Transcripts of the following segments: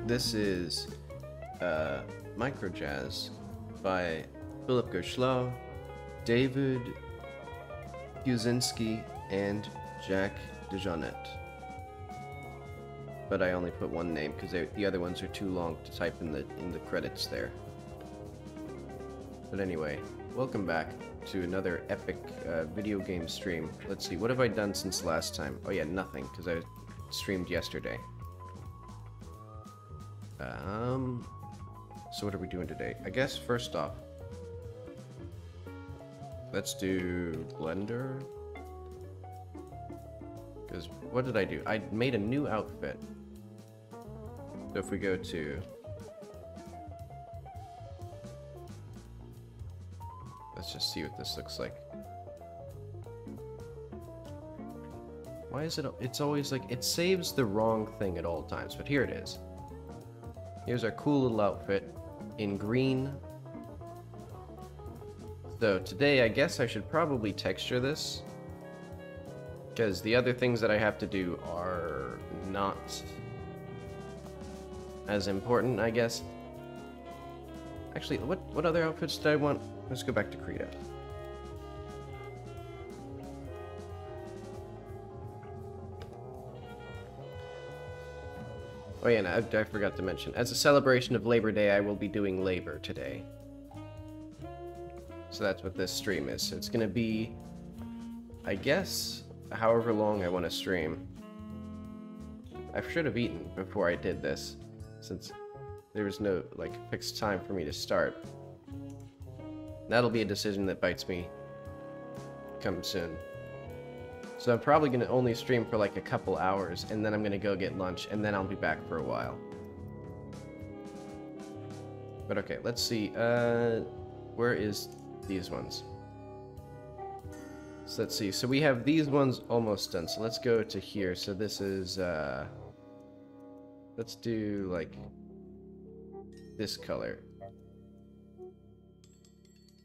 This is Micro Jazz by Philip Gershlow, David Kuzinski, and Jak DeJohnette. But I only put one name because the other ones are too long to type in the credits there. But anyway, welcome back to another epic video game stream. Let's see, what have I done since last time? Oh yeah, nothing, because I streamed yesterday. So what are we doing today? I guess first off, let's do Blender. Because what did I do? I made a new outfit. So if we go to... Let's just see what this looks like. Why is it... It's always like... It saves the wrong thing at all times, but here it is. Here's our cool little outfit in green. So today I guess I should probably texture this, because the other things that I have to do are not as important, I guess. Actually, what other outfits did I want? Let's go back to Credo. Oh yeah, no, I forgot to mention. As a celebration of Labor Day, I will be doing labor today. So that's what this stream is. So it's gonna be, I guess, however long I want to stream. I should have eaten before I did this, since there was no, like, fixed time for me to start. That'll be a decision that bites me come soon. So I'm probably going to only stream for like a couple hours, and then I'm going to go get lunch, and then I'll be back for a while. But okay, let's see. Where is these ones? So let's see. So we have these ones almost done. So let's go to here. So this is, let's do like this color.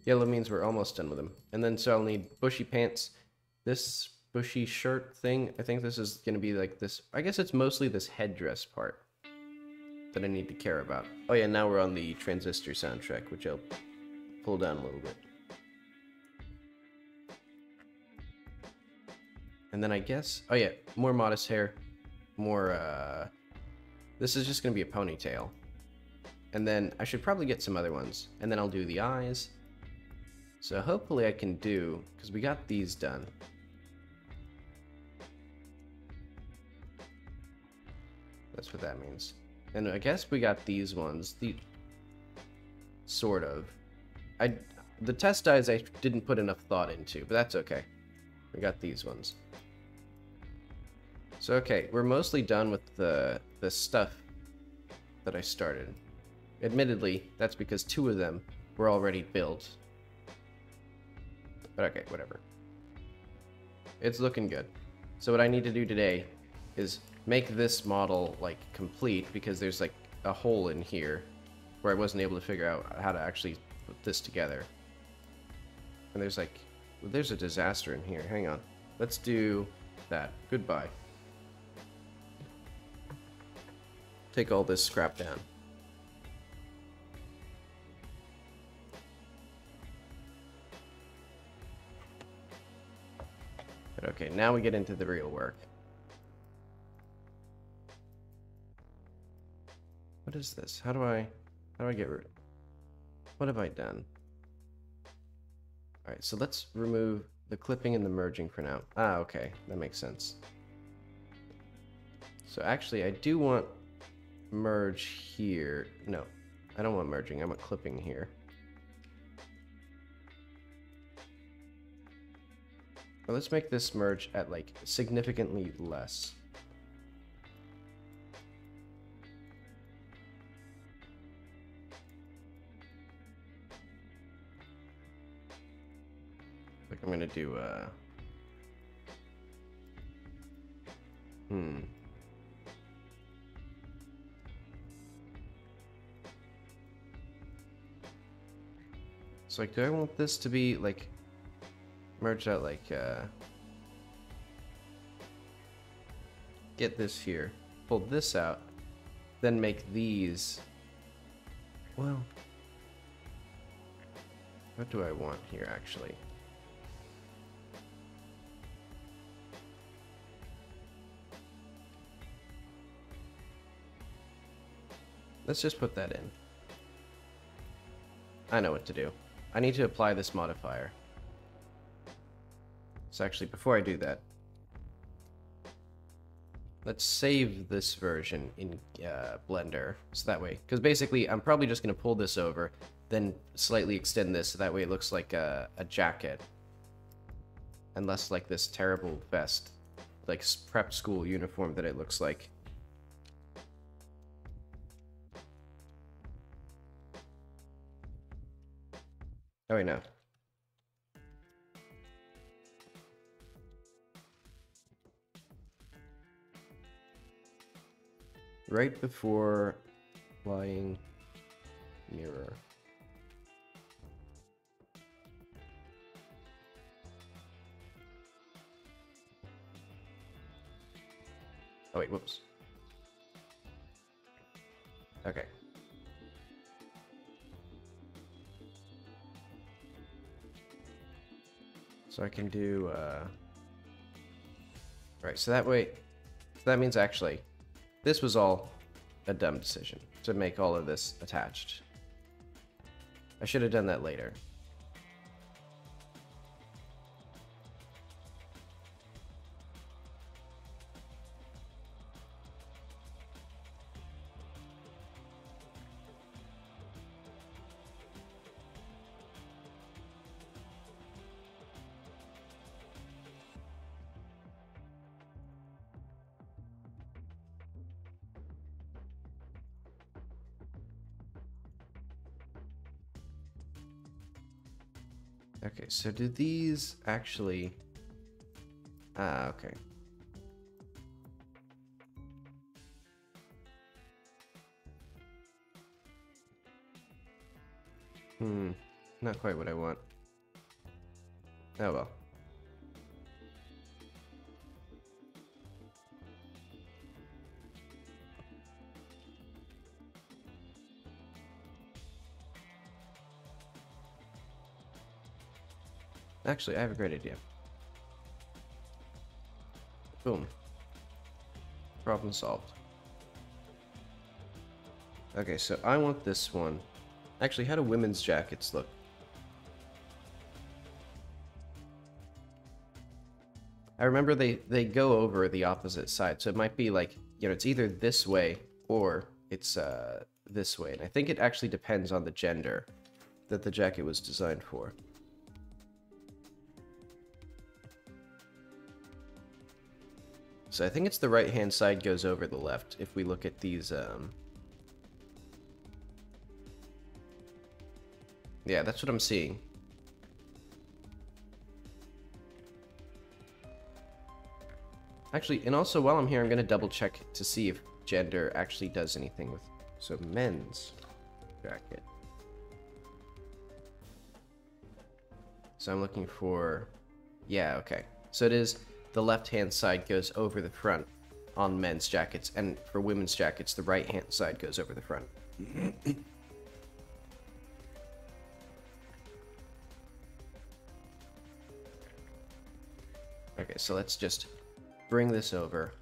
Yellow means we're almost done with them. And then so I'll need bushy pants. This bushy shirt thing, I think this is going to be like this, I guess it's mostly this headdress part that I need to care about. Oh yeah, now we're on the Transistor soundtrack, which I'll pull down a little bit. And then I guess, oh yeah, more modest hair, more, this is just going to be a ponytail. And then I should probably get some other ones, and then I'll do the eyes. So hopefully I can do, because we got these done. That's what that means. And I guess we got these ones. Sort of. The test dies I didn't put enough thought into, but that's okay. We got these ones. So okay, we're mostly done with the stuff that I started. Admittedly, that's because 2 of them were already built. But okay, whatever. It's looking good. So what I need to do today is make this model, like, complete, because there's, like, a hole in here where I wasn't able to figure out how to actually put this together. And there's, like, well, there's a disaster in here. Hang on. Let's do that. Goodbye. Take all this scrap down. But okay, now we get into the real work. What is this? How do I get rid? What have I done? Alright, so let's remove the clipping and the merging for now. Ah, okay, that makes sense. So actually, I do want merge here. No, I don't want merging, I want clipping here. Well, let's make this merge at, like, significantly less. Like, I'm gonna do, So, like, do I want this to be, like, merged out, like, get this here, pull this out, then make these, well, what do I want here, actually? Let's just put that in. I know what to do. I need to apply this modifier. So actually, before I do that, let's save this version in Blender. So that way, because basically I'm probably just going to pull this over, then slightly extend this so that way it looks like a jacket. And less like this terrible vest, like prep school uniform that it looks like. Oh wait, no. Right before flying mirror. Oh wait, whoops. Okay. So I can do, right, so that way, so that means actually, this was all a dumb decision, to make all of this attached. I should have done that later. Okay, so do these actually... Ah, okay. Not quite what I want. Oh well. Actually, I have a great idea. Boom. Problem solved. Okay, so I want this one. Actually, how do women's jackets look? I remember they go over the opposite side, so it might be like, you know, it's either this way or it's this way. And I think it actually depends on the gender that the jacket was designed for. So I think it's the right-hand side goes over the left if we look at these. Yeah, that's what I'm seeing. Actually, and also while I'm here, I'm going to double check to see if gender actually does anything with... So, men's jacket. So I'm looking for... Yeah, okay. So it is the left-hand side goes over the front on men's jackets, and for women's jackets, the right-hand side goes over the front. Okay, so let's just bring this over.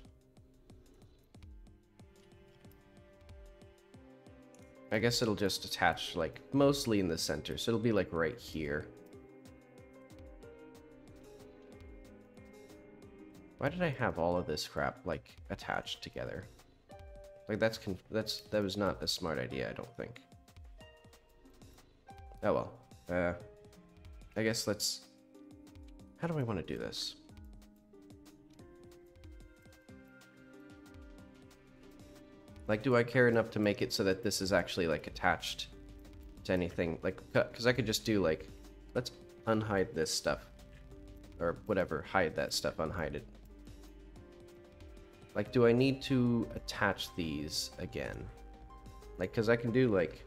I guess it'll just attach, like, mostly in the center, so it'll be, like, right here. Why did I have all of this crap, like, attached together? Like, that was not a smart idea, I don't think. Oh well. I guess let's... How do I want to do this? Like, do I care enough to make it so that this is actually, like, attached to anything? Like, because I could just do, like, let's unhide this stuff. Or whatever, hide that stuff, unhide it. Like, do I need to attach these again? Like, because I can do, like...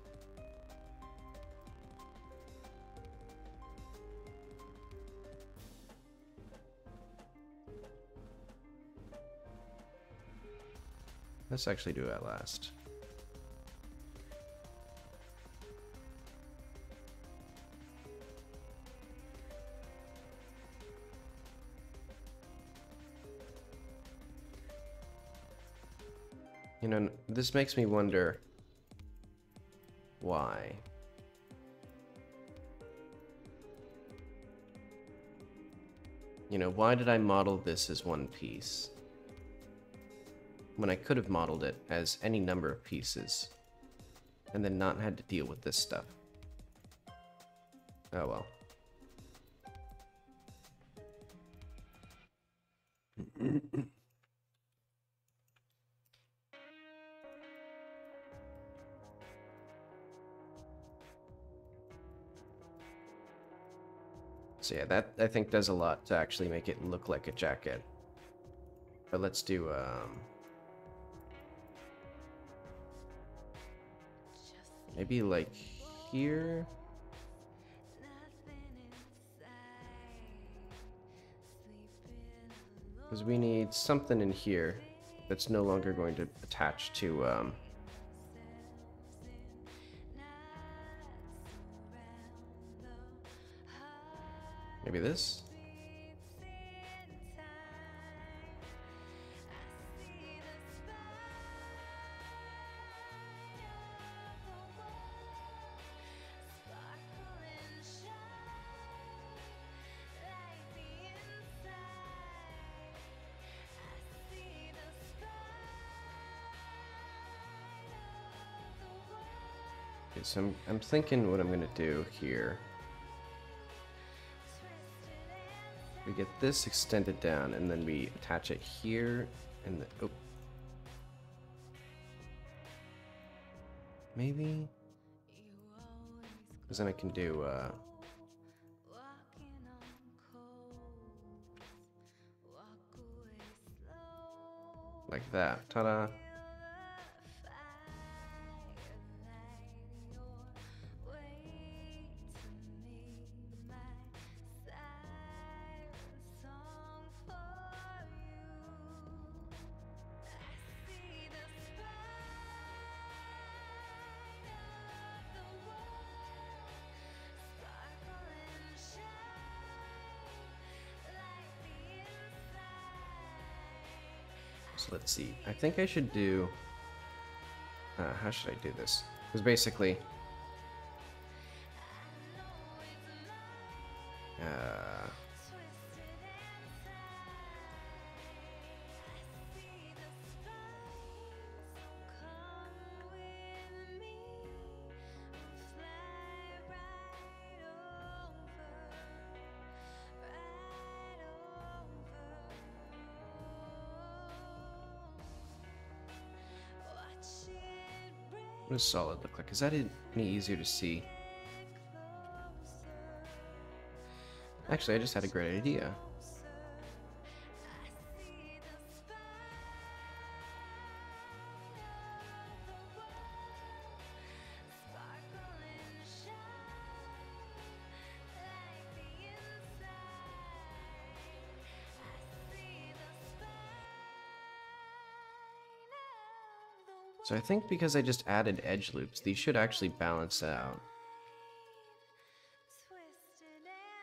Let's actually do that last. You know, this makes me wonder why. You know, why did I model this as one piece when I could have modeled it as any number of pieces and then not had to deal with this stuff? Oh well. So yeah, that I think does a lot to actually make it look like a jacket. But let's do maybe like here. Because we need something in here that's no longer going to attach to maybe this? Okay, so I'm thinking what I'm gonna do here. We get this extended down, and then we attach it here, and the, oh. Maybe? Because then I can do, like that. Ta-da! So let's see. I think I should do... how should I do this? Because basically... What does solid look like? Is that any easier to see? Actually, I just had a great idea. So I think because I just added edge loops, these should actually balance out.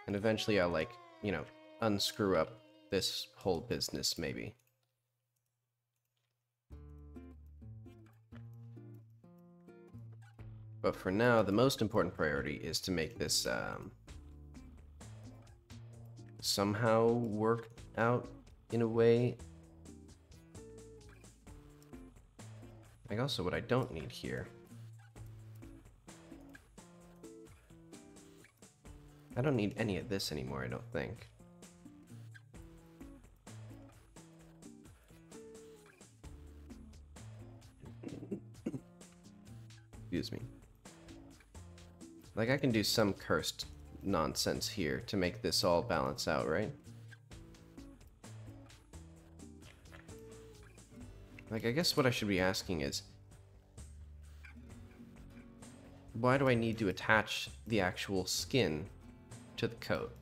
And eventually I'll, like, you know, unscrew up this whole business, maybe. But for now, the most important priority is to make this somehow work out in a way. Like, also what I don't need here. I don't need any of this anymore, I don't think. Excuse me. Like, I can do some cursed nonsense here to make this all balance out, right? Like, I guess what I should be asking is, why do I need to attach the actual skin to the coat?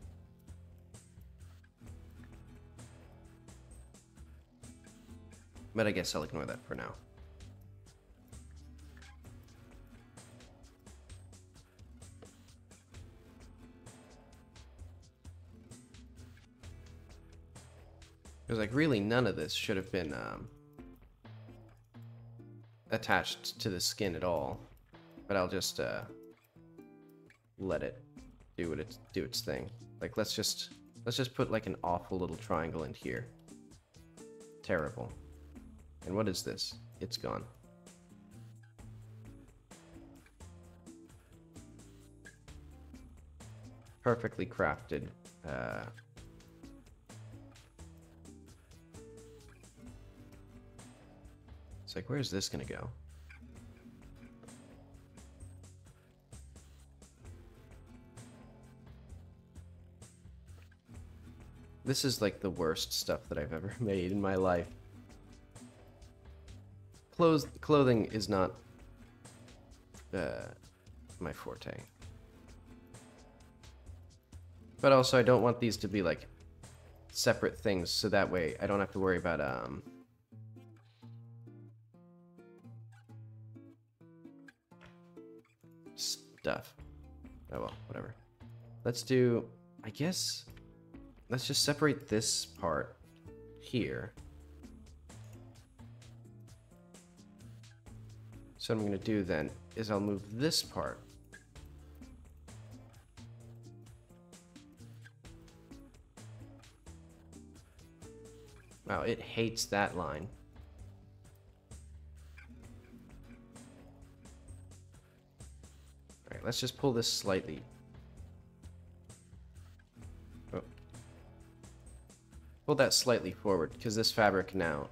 But I guess I'll ignore that for now. Because, like, really none of this should have been attached to the skin at all, but I'll just let it do its thing. Like, let's just put like an awful little triangle in here. Terrible. And what is this? It's gone. Perfectly crafted. It's like, where's this gonna go? This is like the worst stuff that I've ever made in my life. Clothing is not my forte. But also I don't want these to be like separate things, so that way I don't have to worry about stuff. Oh well, whatever. Let's do, I guess, let's just separate this part here. So what I'm going to do then is I'll move this part wow, it hates that line. Alright, let's just pull this slightly. Oh. Pull that slightly forward, because this fabric now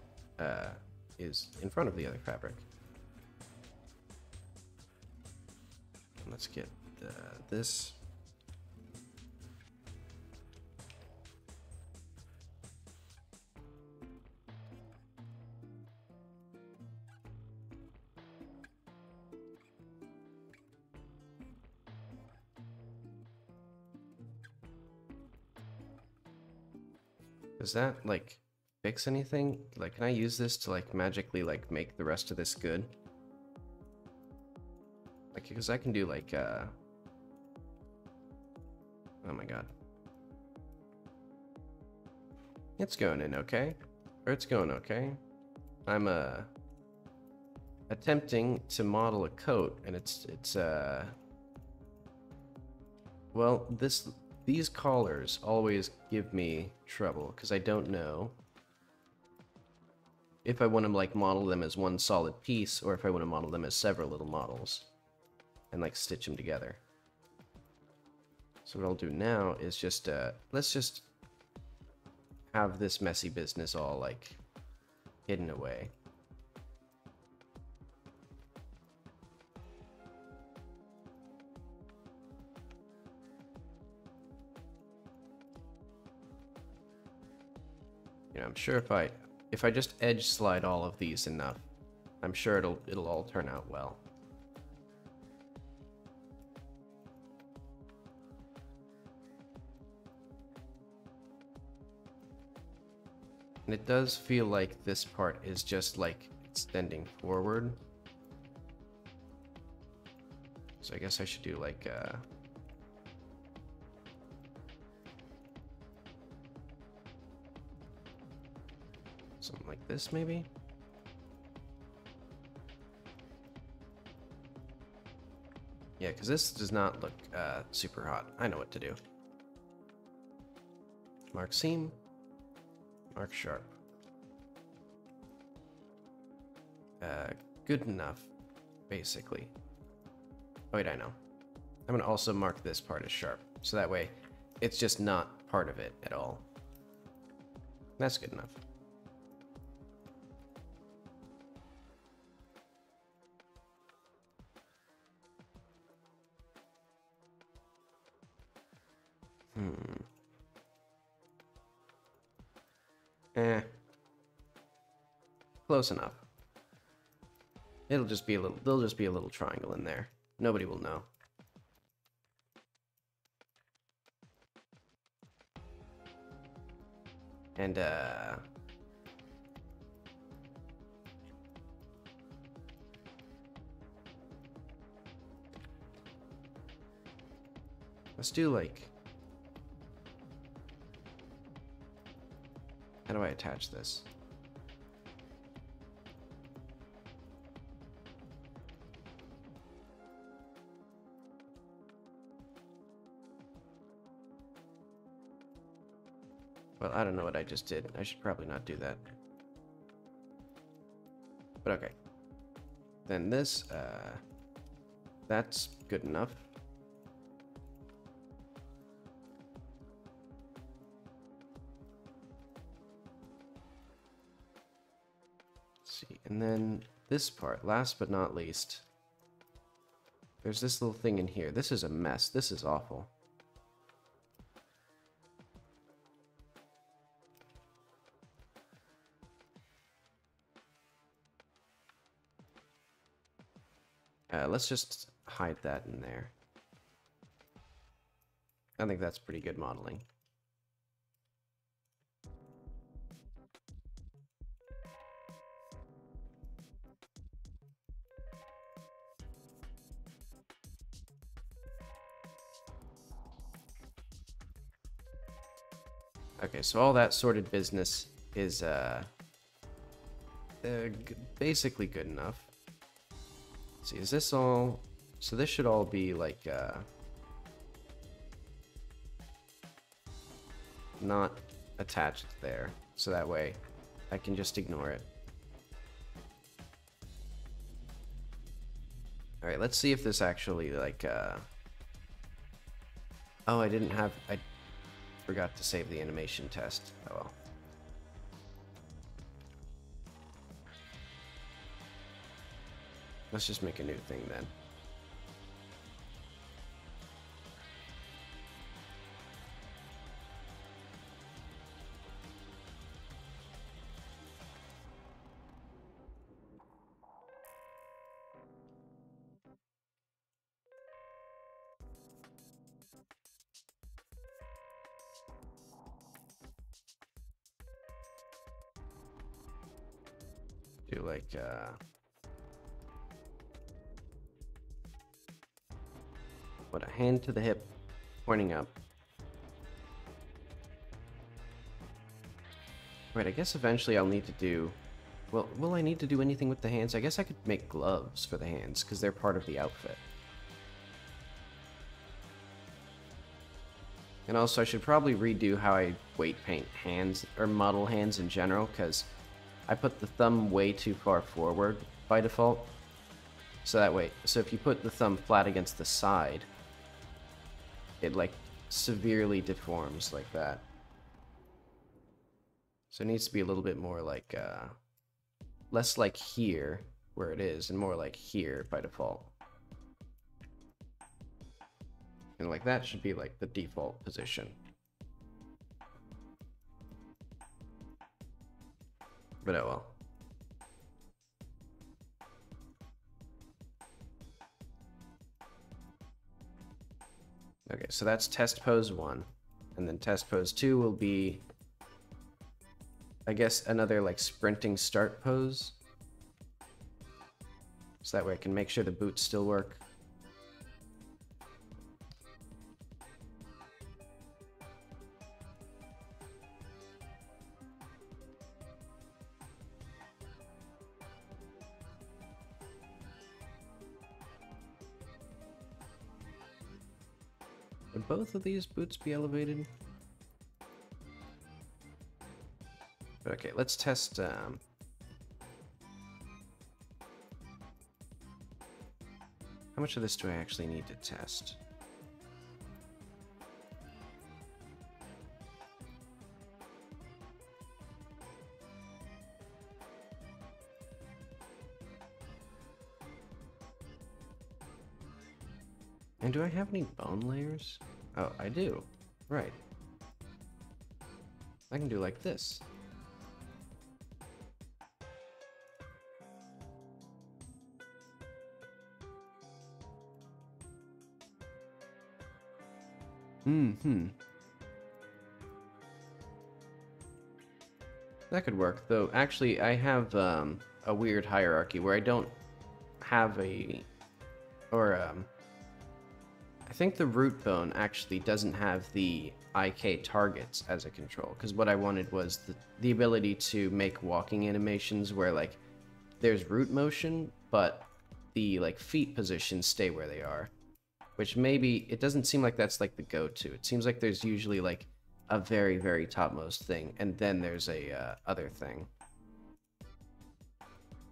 is in front of the other fabric. Let's get this. Does that, like, fix anything? Like, can I use this to, like, magically, like, make the rest of this good? Like, because I can do, like, oh my god. It's going in okay. Or it's going okay. I'm, attempting to model a coat, and it's, well, these collars always give me trouble, because I don't know if I want to, like, model them as one solid piece, or if I want to model them as several little models, and, like, stitch them together. So what I'll do now is just, let's just have this messy business all, like, hidden away. You know, I'm sure if I just edge slide all of these enough, I'm sure it'll all turn out well. And it does feel like this part is just like extending forward. So I guess I should do like something like this maybe. Yeah, because this does not look super hot. I know what to do. Mark seam. Mark sharp. Good enough, basically. Oh, wait, I know. I'm gonna also mark this part as sharp, so that way it's just not part of it at all. That's good enough. Close enough. It'll just be a little, there'll just be a little triangle in there. Nobody will know. And let's do like, how do I attach this? Well, I don't know what I just did. I should probably not do that. But okay. Then this, that's good enough. Let's see, and then this part, last but not least. There's this little thing in here. This is a mess. This is awful. Let's just hide that in there. I think that's pretty good modeling. Okay, so all that sorted business is basically good enough. Let's see, is this all? So this should all be like not attached there, so that way I can just ignore it. All right, let's see if this actually like oh, I forgot to save the animation test. Oh well. Let's just make a new thing then. Do like put a hand to the hip, pointing up. Right, I guess eventually I'll need to do... Well, will I need to do anything with the hands? I guess I could make gloves for the hands, because they're part of the outfit. And also, I should probably redo how I weight paint hands, or model hands in general, because I put the thumb way too far forward by default. So that way, so if you put the thumb flat against the side, it like severely deforms like that. So it needs to be a little bit more like, less like here, where it is, and more like here by default. And like that should be like the default position. But oh well. Okay, so that's test pose 1. And then test pose 2 will be, I guess, another like sprinting start pose. So that way I can make sure the boots still work. Would both of these boots be elevated? Okay, let's test. How much of this do I actually need to test? And do I have any bone layers? Oh, I do. Right. I can do like this. That could work, though. Actually, I have a weird hierarchy where I don't have a... Or, I think the root bone actually doesn't have the IK targets as a control, because what I wanted was the ability to make walking animations where, like, there's root motion, but the, like, feet positions stay where they are. Which maybe, it doesn't seem like that's, like, the go-to. It seems like there's usually, like, a very, very topmost thing, and then there's a other thing.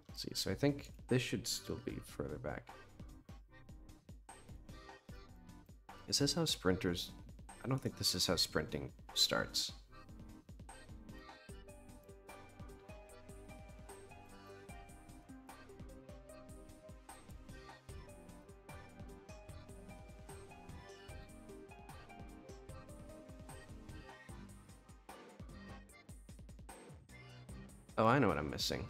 Let's see, so I think this should still be further back. Is this how sprinters... I don't think this is how sprinting starts. Oh, I know what I'm missing.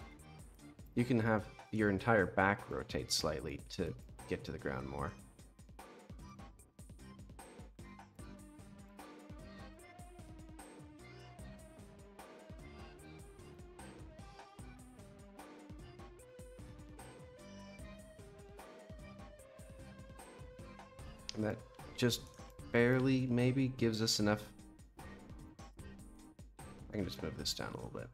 You can have your entire back rotate slightly to get to the ground more. And that just barely, maybe, gives us enough. I can just move this down a little bit.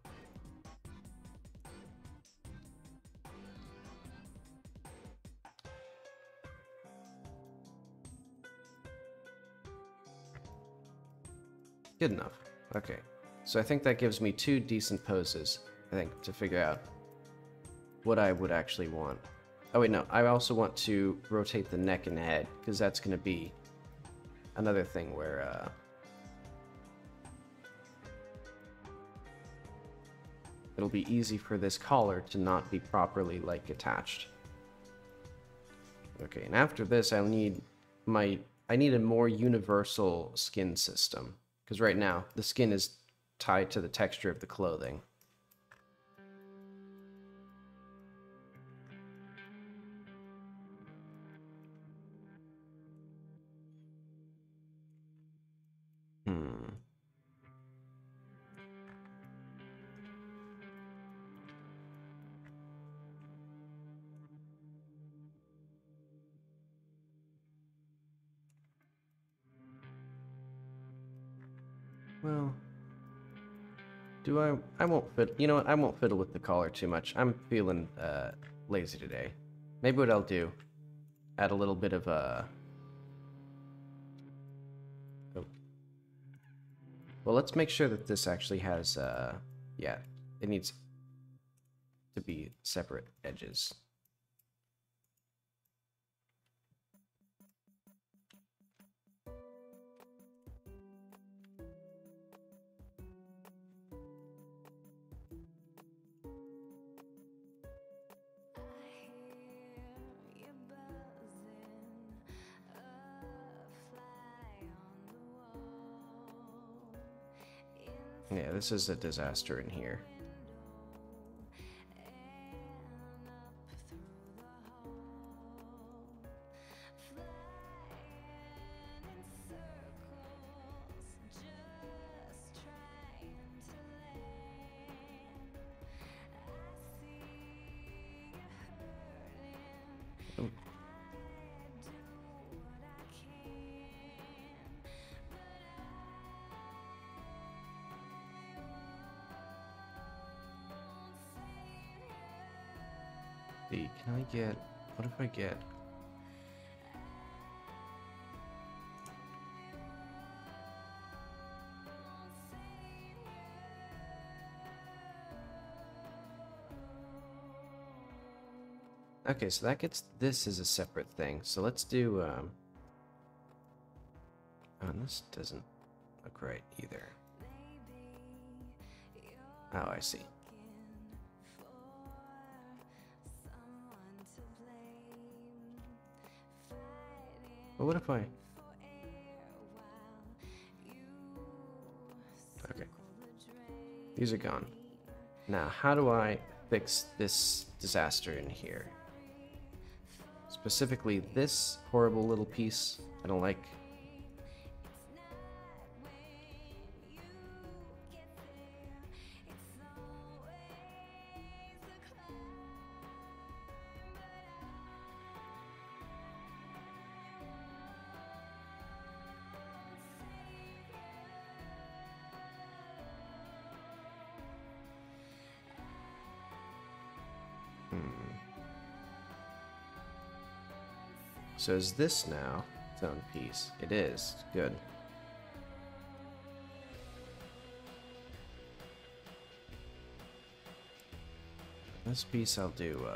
Good enough. Okay. So I think that gives me 2 decent poses, I think, to figure out what I would actually want. Oh wait, no. I also want to rotate the neck and head, because that's going to be another thing where it'll be easy for this collar to not be properly, like, attached. Okay, and after this, I need a more universal skin system, because right now the skin is tied to the texture of the clothing. Well, I won't fiddle. You know what? I won't fiddle with the collar too much. I'm feeling lazy today. Maybe what I'll do, add a little bit of oh. Well, let's make sure that this actually has yeah, it needs to be separate edges. Yeah, this is a disaster in here. Oh. Can I get... What if I get... Okay, so that gets this as a separate thing. So let's do, oh, and this doesn't look right either. Oh, I see. But what if I... Okay. These are gone. Now, how do I fix this disaster in here? Specifically, this horrible little piece I don't like. So is this now its own piece? It is. Good. This piece I'll do,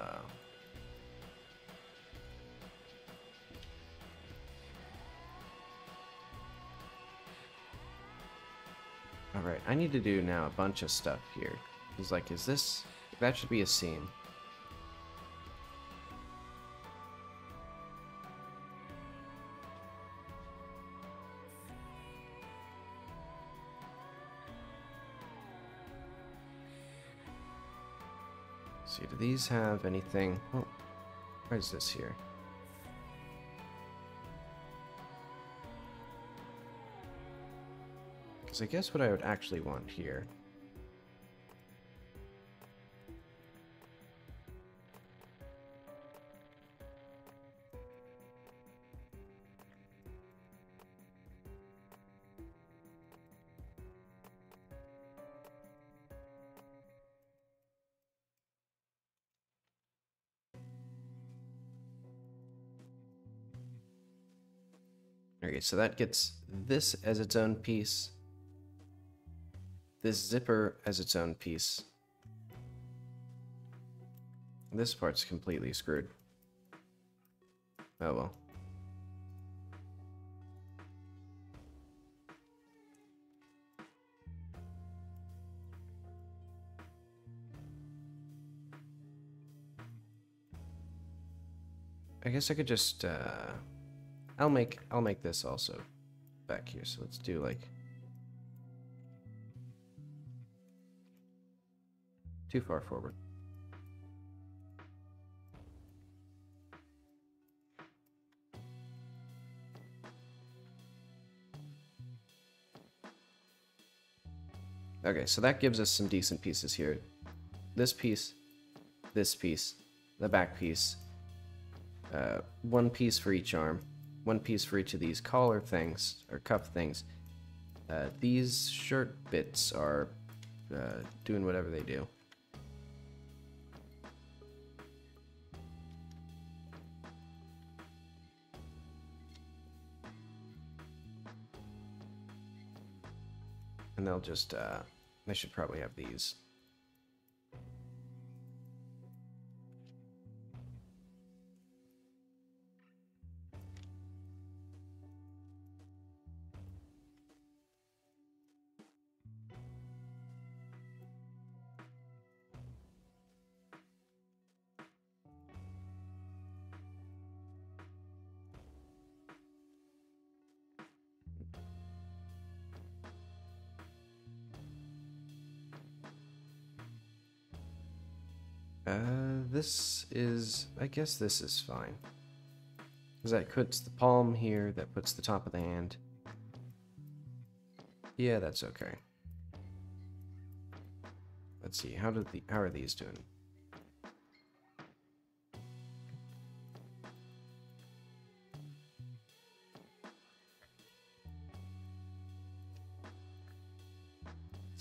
Alright, I need to do now a bunch of stuff here. It's like, is this... That should be a seam. See, do these have anything? Oh, where is this here? Because I guess what I would actually want here. Okay, so that gets this as its own piece, this zipper as its own piece. This part's completely screwed. Oh well. I guess I could just I'll make this also back here. So let's do like too far forward. Okay, so that gives us some decent pieces here. This piece, the back piece, one piece for each arm, one piece for each of these collar things, or cuff things. These shirt bits are doing whatever they do. And they'll just, they should probably have these. This is, I guess this is fine. Because that puts the palm here, that puts the top of the hand. Yeah, that's okay. Let's see, how are these doing?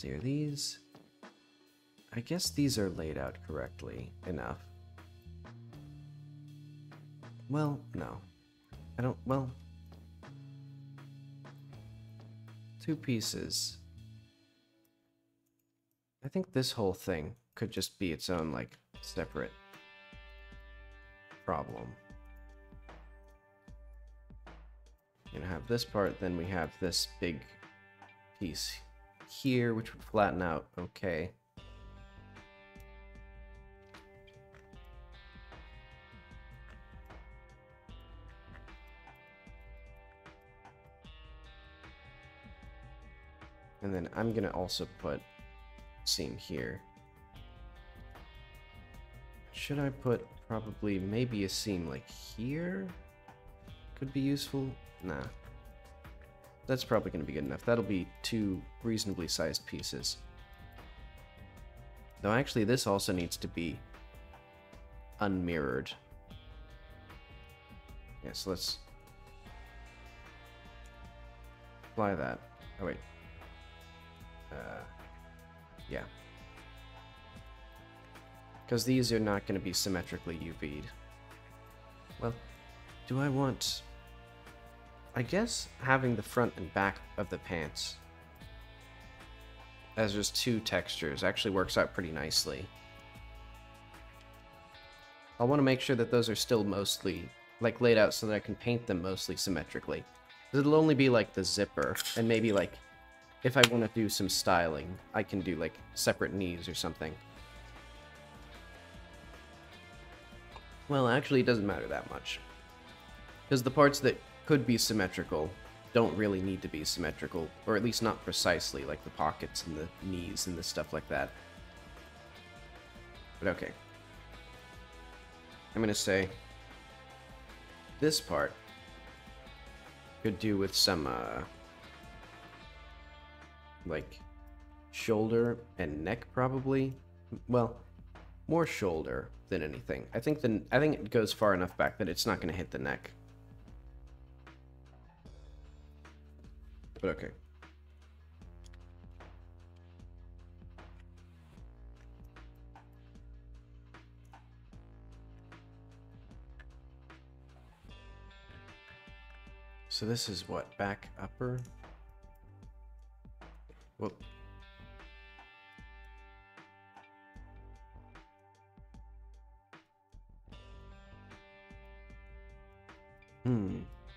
see, are these... I guess these are laid out correctly enough. Well, no. I don't... Well... 2 pieces. I think this whole thing could just be its own, like, separate problem. You're gonna have this part, then we have this big piece here, which would flatten out okay. And then I'm gonna also put seam here. Should I put probably maybe a seam like here? Could be useful? Nah. That's probably gonna be good enough. That'll be 2 reasonably sized pieces. Though actually this also needs to be unmirrored. Yeah, so let's apply that. Oh wait. Yeah. Because these are not going to be symmetrically UV'd. Well, do I want... I guess having the front and back of the pants as just 2 textures actually works out pretty nicely. I'll want to make sure that those are still mostly, like, laid out so that I can paint them mostly symmetrically. It'll only be, like, the zipper, and maybe, like, if I want to do some styling, I can do, like, separate knees or something. Well, actually, it doesn't matter that much. Because the parts that could be symmetrical don't really need to be symmetrical, or at least not precisely, like the pockets and the knees and the stuff like that. But okay. I'm gonna say this part could do with some, like, shoulder and neck, probably. Well, more shoulder than anything. I think it goes far enough back that it's not going to hit the neck. But okay. So this is what, back upper? Whoop.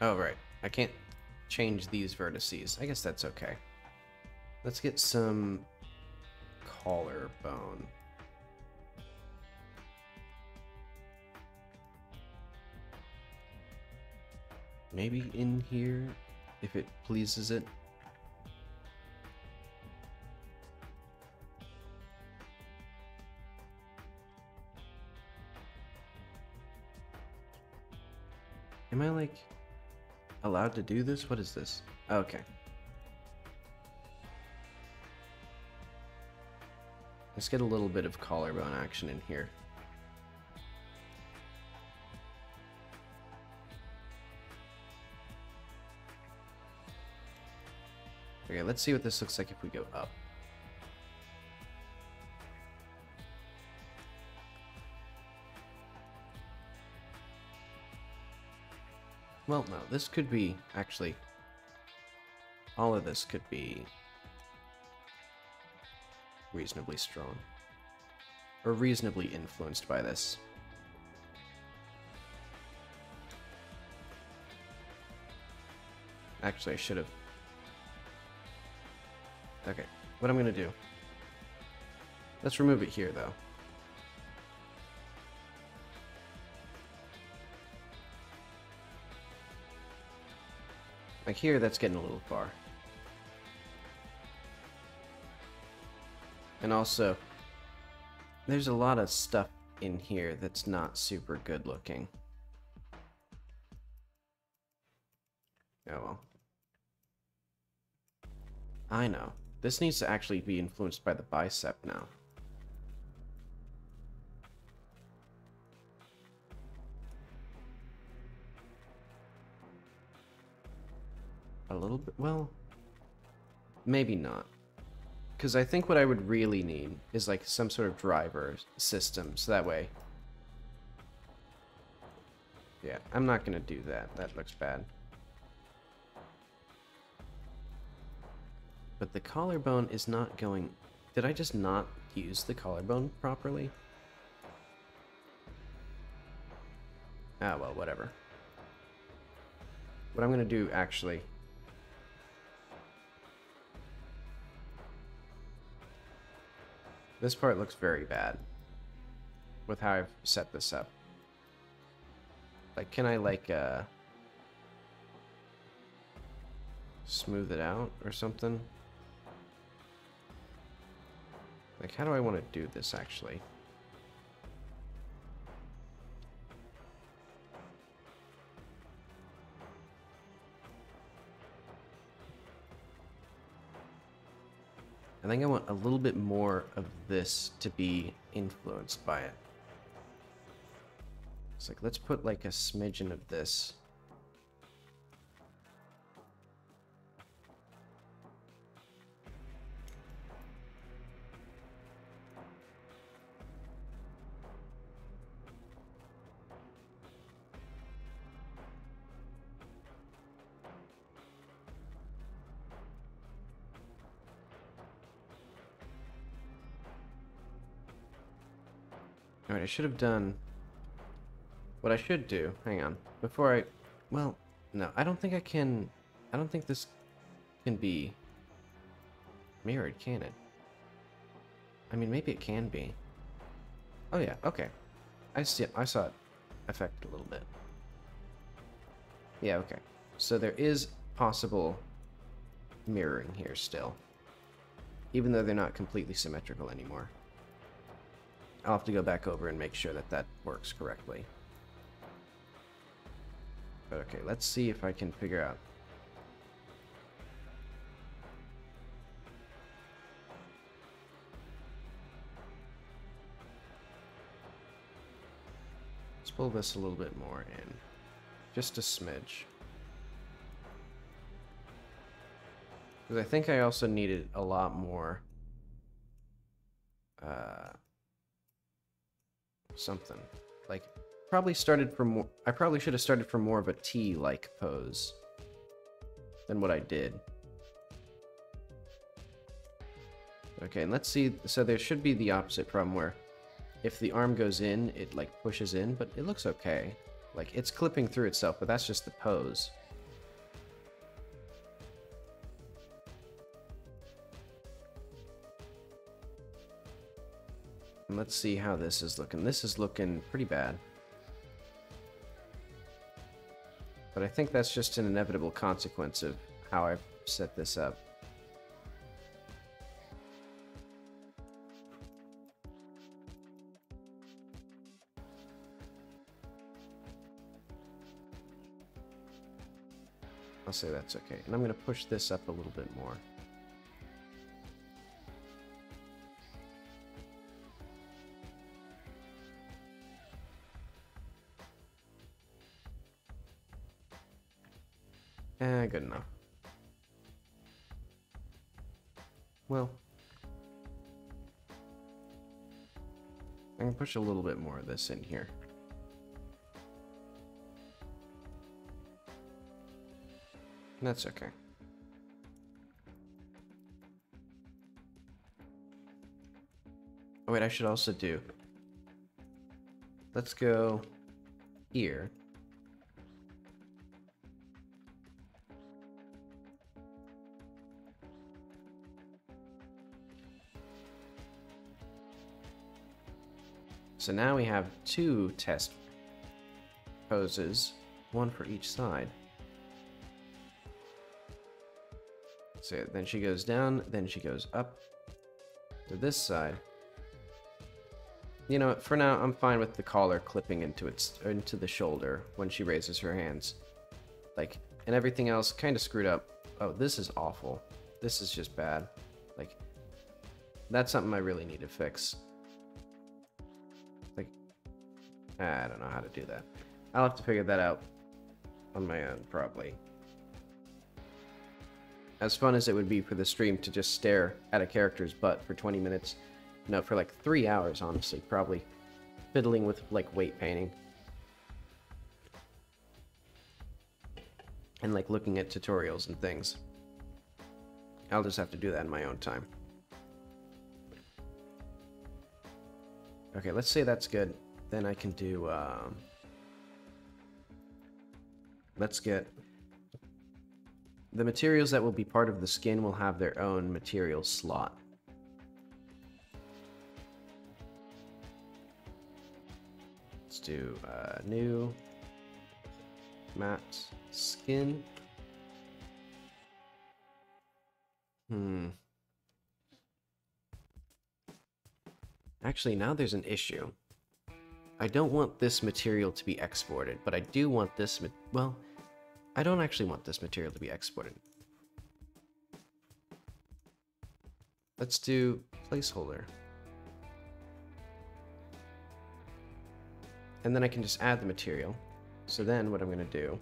Oh, right. I can't change these vertices. I guess that's okay. Let's get some collarbone. Maybe in here, if it pleases it. Am I, like, allowed to do this? What is this? Okay. Let's get a little bit of collarbone action in here. Okay, let's see what this looks like if we go up. Well, no, this could be, actually, all of this could be reasonably strong. Or reasonably influenced by this. Actually, I should have... Okay, what I'm gonna do... Let's remove it here, though. Like here, that's getting a little far. And also, there's a lot of stuff in here that's not super good looking. Oh well. I know. This needs to actually be influenced by the bicep now. A little bit, well, maybe not. Because I think what I would really need is like some sort of driver system, so that way... Yeah, I'm not gonna do that. That looks bad. But the collarbone is not going... Did I just not use the collarbone properly? Ah, well, whatever. What I'm gonna do, actually... This part looks very bad with how I've set this up. Like, can I, like, smooth it out or something? Like, how do I want to do this, actually? I think I want a little bit more of this to be influenced by it. It's like, let's put like a smidgen of this. Alright, I should have done... What I should do... Hang on. Before I... Well, no, I don't think I can... I don't think this can be mirrored, can it? I mean, maybe it can be. Oh yeah, okay. I saw it affect a little bit. Yeah, okay. So there is possible mirroring here still. Even though they're not completely symmetrical anymore. I'll have to go back over and make sure that that works correctly. But okay, let's see if I can figure out. Let's pull this a little bit more in. Just a smidge. Because I think I also needed a lot more... something. Like, probably started from more... I probably should have started from more of a T-like pose than what I did. Okay, and let's see. So there should be the opposite problem where if the arm goes in, it, like, pushes in, but it looks okay. Like, it's clipping through itself, but that's just the pose. And let's see how this is looking. This is looking pretty bad. But I think that's just an inevitable consequence of how I've set this up. I'll say that's okay. And I'm going to push this up a little bit more. Good enough. Well, I can push a little bit more of this in here. That's okay. Oh wait, I should also do... Let's go here. So now we have two test poses, one for each side. So then she goes down, then she goes up to this side. You know what, for now I'm fine with the collar clipping into the shoulder when she raises her hands. Like, and everything else kind of screwed up. Oh, this is awful. This is just bad. Like, that's something I really need to fix. Like, I don't know how to do that. I'll have to figure that out on my own, probably. as fun as it would be for the stream to just stare at a character's butt for 20 minutes, no, for like 3 hours, honestly, probably, fiddling with, like, weight painting. And, like, looking at tutorials and things. I'll just have to do that in my own time. Okay, let's say that's good. Then I can do, let's get... The materials that will be part of the skin will have their own material slot. Let's do new matte skin. Actually, now there's an issue. I don't want this material to be exported, but I do want this... Well, I don't actually want this material to be exported. Let's do placeholder. And then I can just add the material. So then what I'm going to do...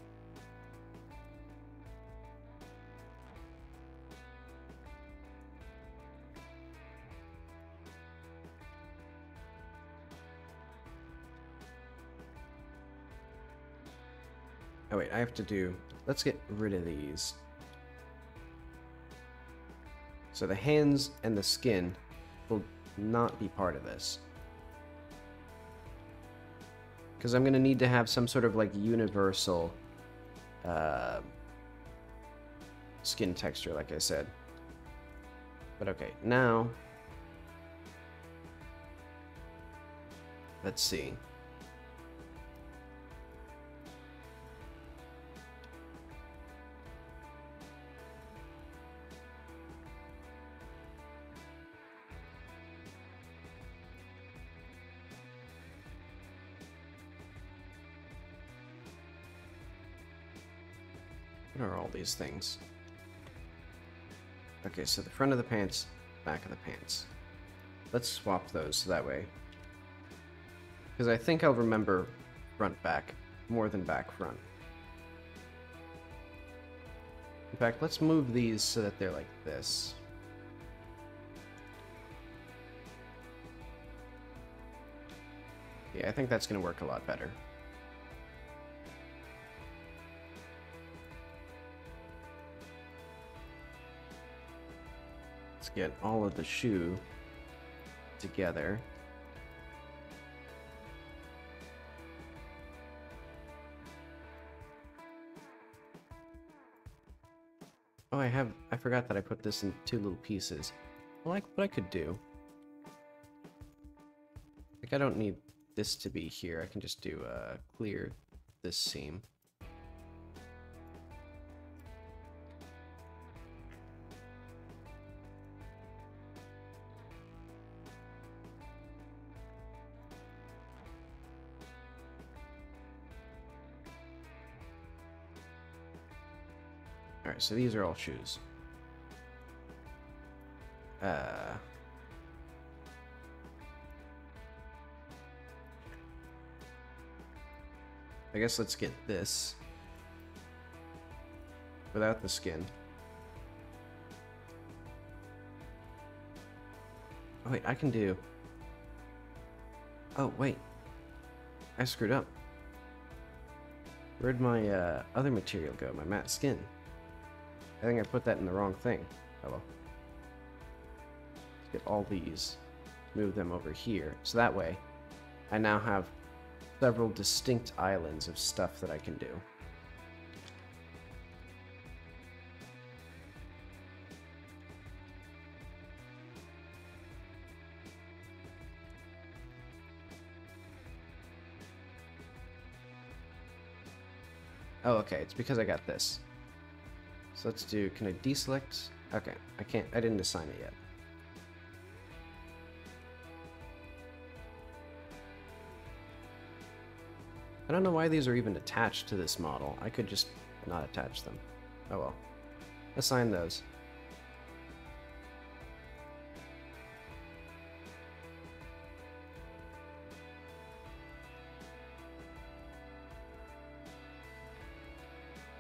Oh wait, I have to do... Let's get rid of these. So the hands and the skin will not be part of this. Because I'm going to need to have some sort of like universal skin texture, like I said. But okay, now... Let's see. What are all these things? Okay, so the front of the pants, back of the pants. Let's swap those so that way. Because I think I'll remember front back more than back front. In fact, let's move these so that they're like this. Yeah, I think that's going to work a lot better. Let's get all of the shoe together. Oh, I forgot that I put this in 2 little pieces. Well, what I could do... Like, I don't need this to be here. I can just do, clear this seam. Alright, so these are all shoes. I guess let's get this without the skin. Oh wait, I can do... Oh wait, I screwed up. Where'd my other material go? My matte skin. I think I put that in the wrong thing. Oh well. Let's get all these, move them over here. So that way, I now have several distinct islands of stuff that I can do. Oh, okay, it's because I got this. So let's do, can I deselect? Okay, I didn't assign it yet. I don't know why these are even attached to this model. I could just not attach them. Oh well. Assign those.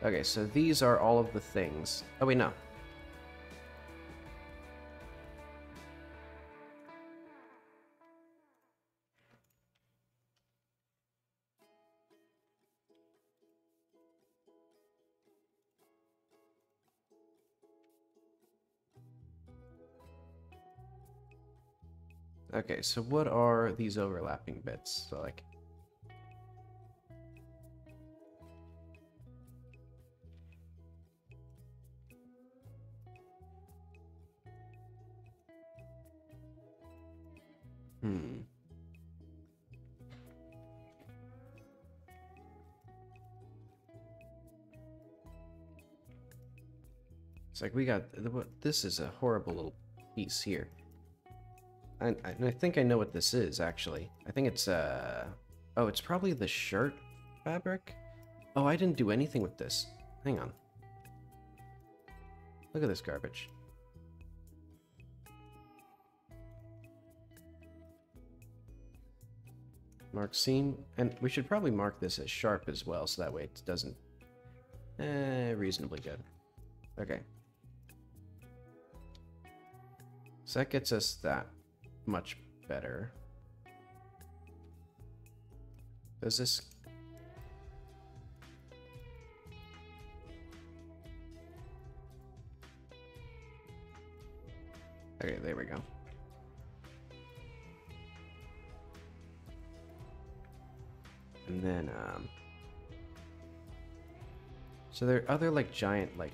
Okay, so these are all of the things. Oh wait, no. Okay, so what are these overlapping bits? So like... Hmm. It's like we got... This is a horrible little piece here. I think I know what this is, actually. I think it's, oh, it's probably the shirt fabric? Oh, I didn't do anything with this. Hang on. Look at this garbage. Mark seam. And we should probably mark this as sharp as well, so that way it doesn't... reasonably good. Okay. So that gets us that much better. Does this... Okay, there we go. And then, so there are other, like, giant, like...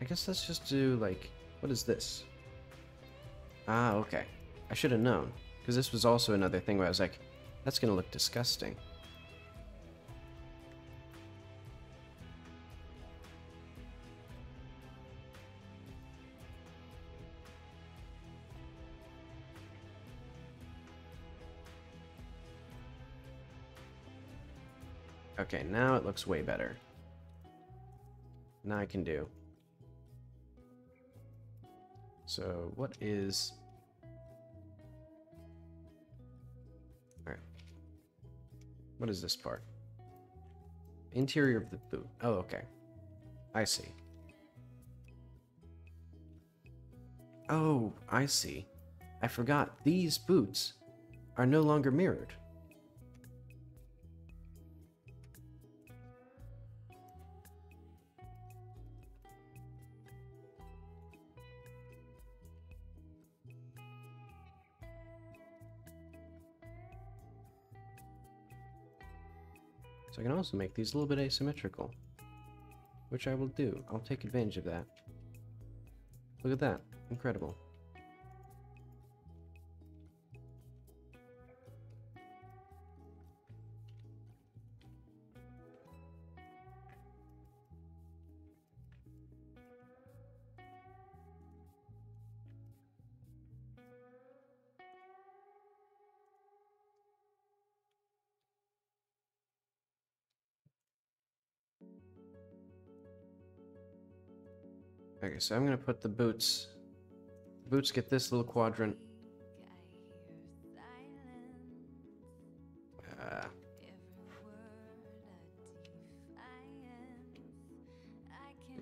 I guess let's just do, like... What is this? Ah, okay. I should have known. Because this was also another thing where I was like, that's gonna look disgusting. Okay, now it looks way better. Now I can do. So, what is... Alright. What is this part? Interior of the boot. Oh, okay. I see. Oh, I see. I forgot. These boots are no longer mirrored. So I can also make these a little bit asymmetrical, which I will do. I'll take advantage of that. Look at that. Incredible. Okay, so I'm gonna put the boots. The boots get this little quadrant.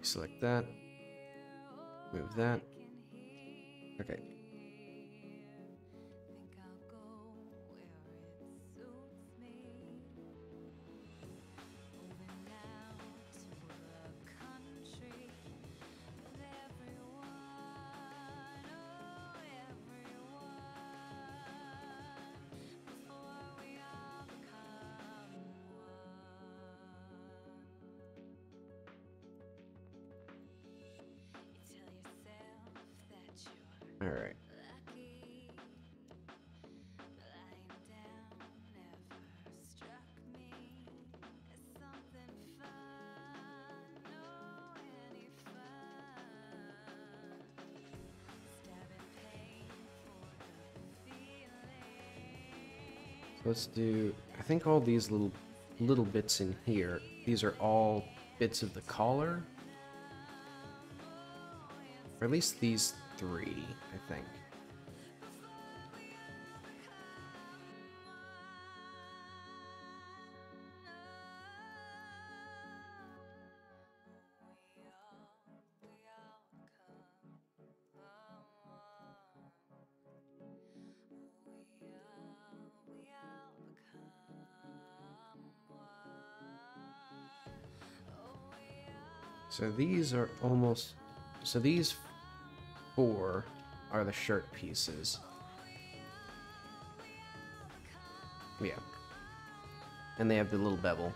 Select that. Move that. Okay. All right. So let's do, I think all these little bits in here, these are all bits of the collar. Or at least these three, I think. So these are almost... So these 4 are the shirt pieces. Yeah. And they have the little bevel.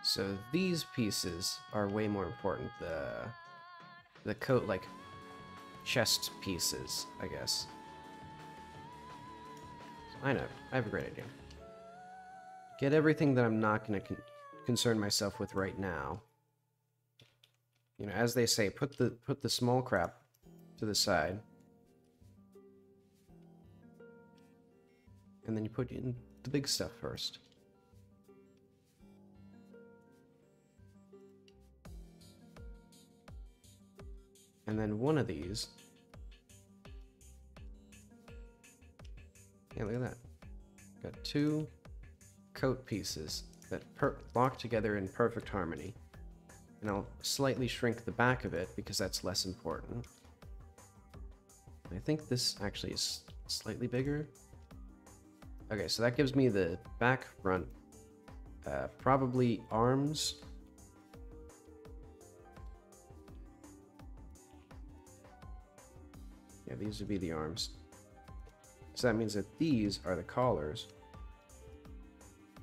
So these pieces are way more important. The coat, like, chest pieces, I guess. I know. I have a great idea. Get everything that I'm not going to concern myself with right now. You know, as they say, put the small crap to the side. And then you put in the big stuff first. And then one of these... Yeah, look at that. Got 2 coat pieces that lock together in perfect harmony. And I'll slightly shrink the back of it because that's less important. I think this actually is slightly bigger. Okay, so that gives me the back, front, probably arms. Yeah, these would be the arms. So that means that these are the collars.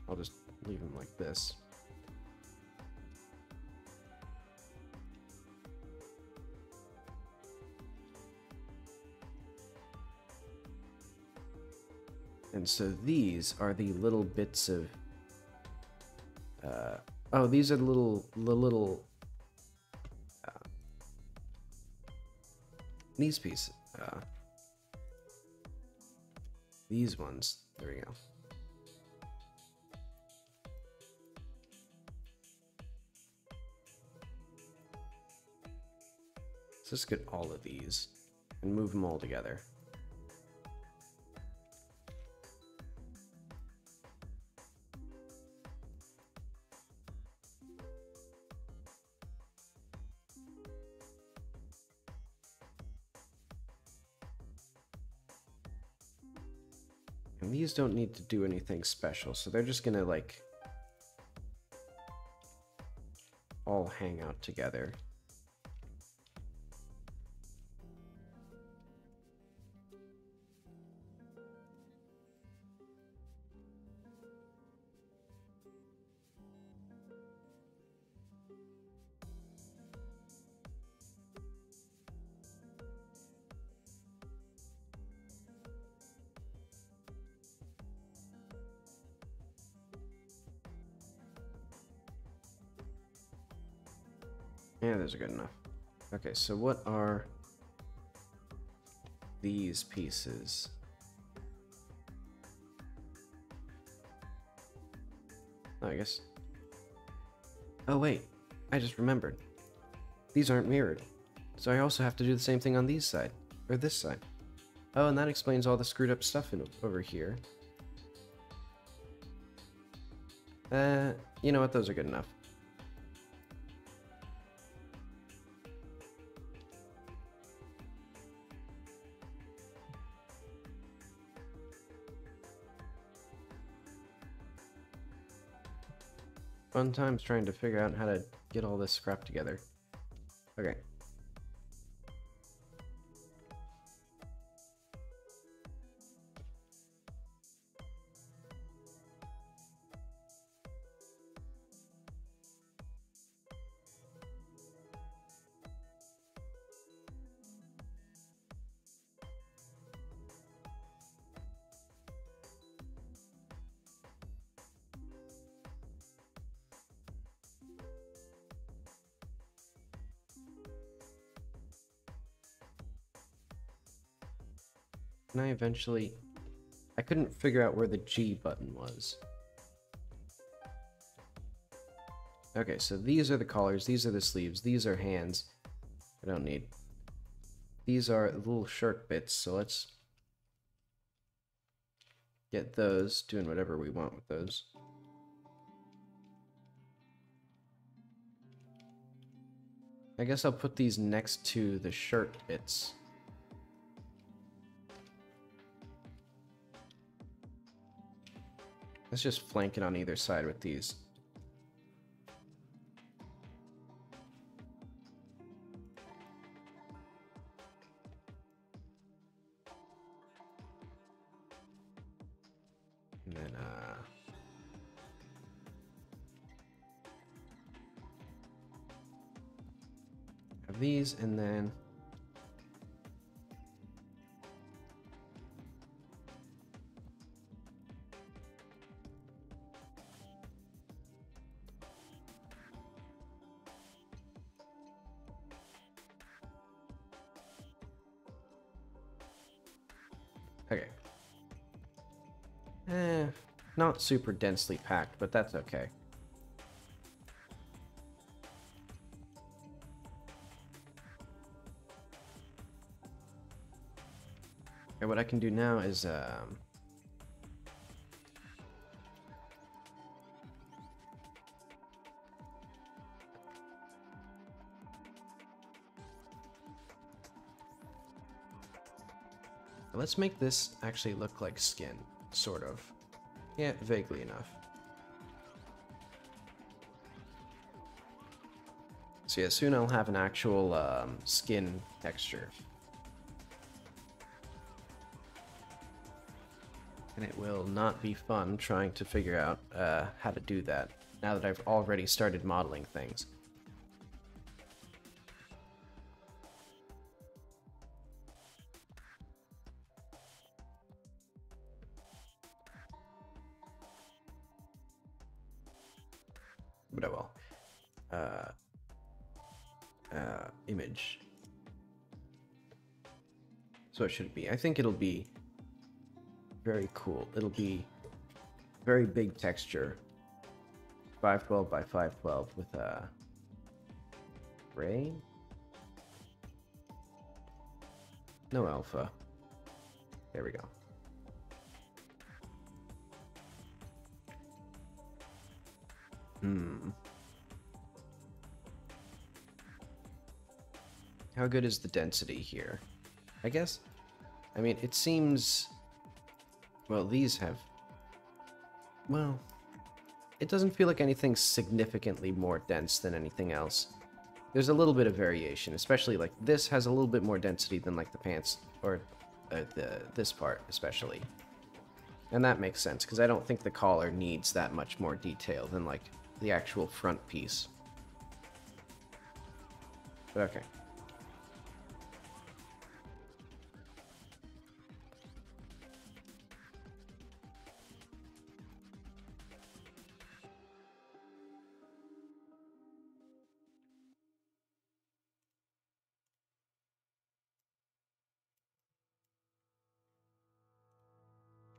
I'll just leave them like this. And so these are the little bits of... oh, these are the little... these pieces. These ones. There we go. So let's get all of these and move them all together. And these don't need to do anything special, so they're just gonna, like, all hang out together. Yeah, those are good enough. Okay, so what are these pieces? Oh, I guess... Oh, wait. I just remembered. These aren't mirrored. So I also have to do the same thing on these side. Or this side. Oh, and that explains all the screwed up stuff over here. You know what? Those are good enough. Fun times trying to figure out how to get all this crap together. Okay. And I couldn't figure out where the G button was. Okay, so these are the collars, these are the sleeves, these are hands. I don't need. These are little shirt bits, so let's get those, doing whatever we want with those. I guess I'll put these next to the shirt bits. Let's just flank it on either side with these. And then, have these, and then okay. Not super densely packed, but that's okay. And what I can do now is, let's make this actually look like skin, sort of. Yeah, vaguely enough. So yeah, soon I'll have an actual skin texture. And it will not be fun trying to figure out how to do that, now that I've already started modeling things. But I will. Image. So it should be. I think it'll be very cool. It'll be very big texture. 512 by 512 with a gray. No alpha. There we go. How good is the density here? I guess. I mean, it seems... Well, these have... Well, it doesn't feel like anything's significantly more dense than anything else. There's a little bit of variation, especially like this has a little bit more density than like the pants, or this part especially. And that makes sense, because I don't think the collar needs that much more detail than like the actual front piece. But okay.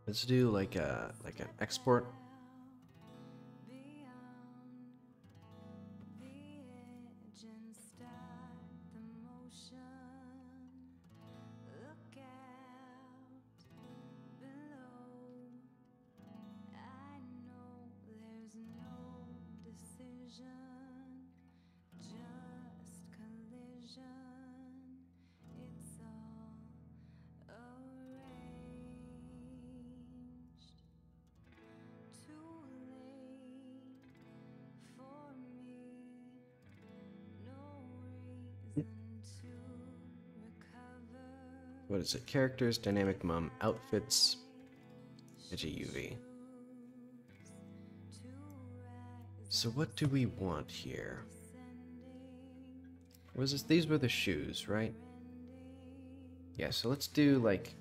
Let's do like an export. What is it? Characters, dynamic mum, outfits, edgy UV. So what do we want here? Was this? These were the shoes, right? Yeah, so let's do like...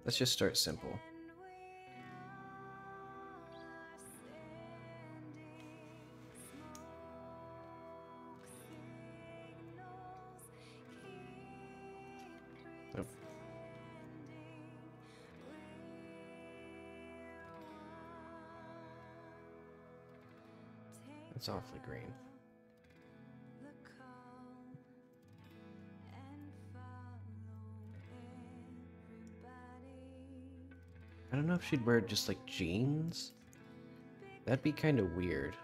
Let's just start simple. Oh. That's awfully green. I don't know if she'd wear just like jeans. That'd be kind of weird.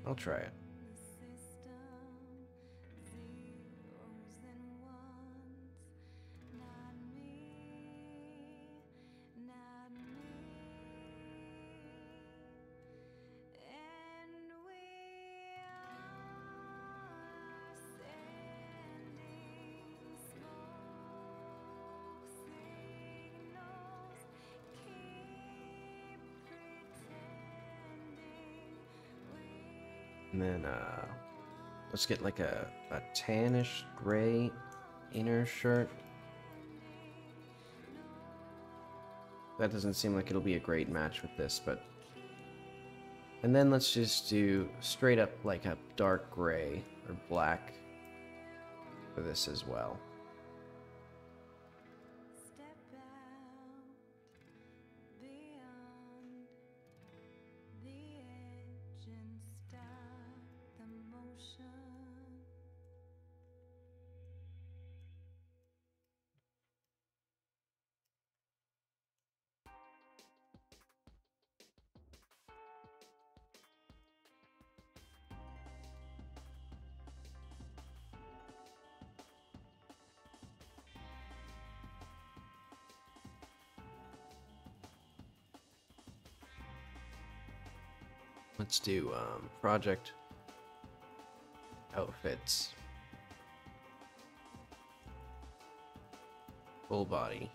I'll try it. And then, let's get like a tannish gray inner shirt. That doesn't seem like it'll be a great match with this, but... And then let's just do straight up like a dark gray or black for this as well. Let's do project outfits, full body.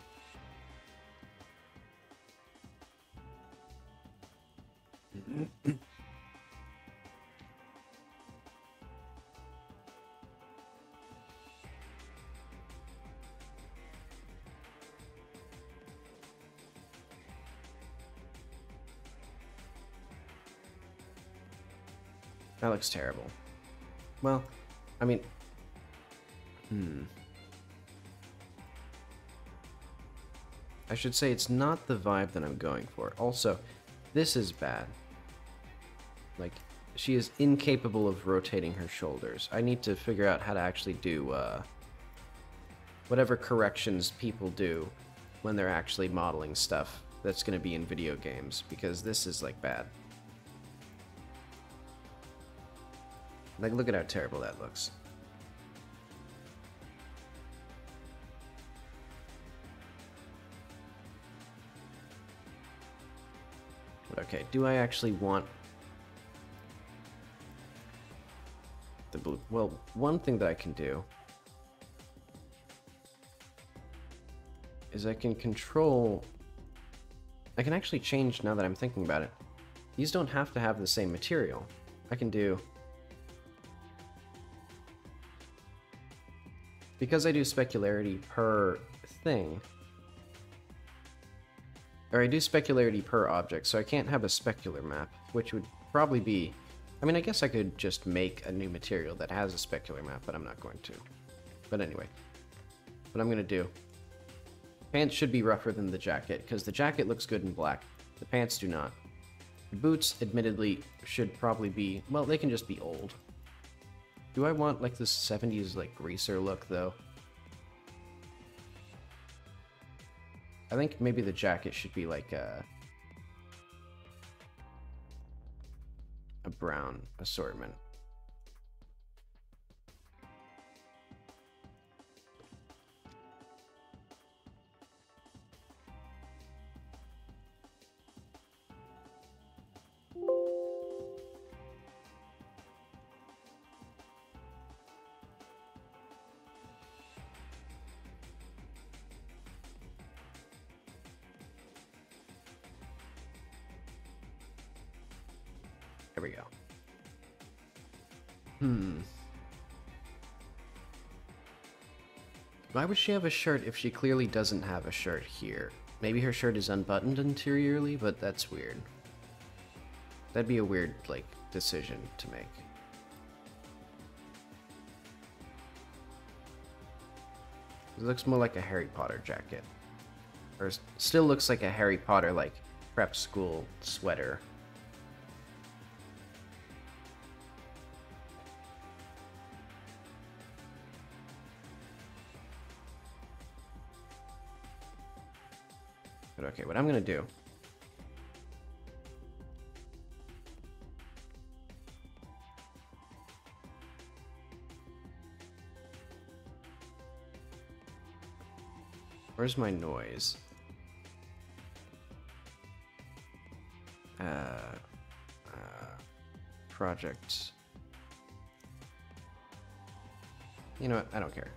That looks terrible. Well, I mean... I should say it's not the vibe that I'm going for. Also, this is bad. Like, she is incapable of rotating her shoulders. I need to figure out how to actually do, whatever corrections people do when they're actually modeling stuff that's going to be in video games, because this is, like, bad. Like, look at how terrible that looks. Okay, do I actually want the blue? Well, one thing that I can do is I can control... I can actually change, now that I'm thinking about it. These don't have to have the same material. I can do... Because I do specularity per thing, or I do specularity per object, so I can't have a specular map, which would probably be... I mean, I guess I could just make a new material that has a specular map, but I'm not going to. But anyway, what I'm going to do... Pants should be rougher than the jacket, because the jacket looks good in black. The pants do not. The boots, admittedly, should probably be... Well, they can just be old. Do I want, like, this 70s, like, greaser look, though? I think maybe the jacket should be, like, a brown assortment. There we go. Why would she have a shirt if she clearly doesn't have a shirt here? Maybe her shirt is unbuttoned interiorly, but that's weird. That'd be a weird, like, decision to make. It looks more like a Harry Potter jacket. Or still looks like a Harry Potter, like, prep school sweater. But okay, what I'm gonna do... Where's my noise? Project. You know what? I don't care.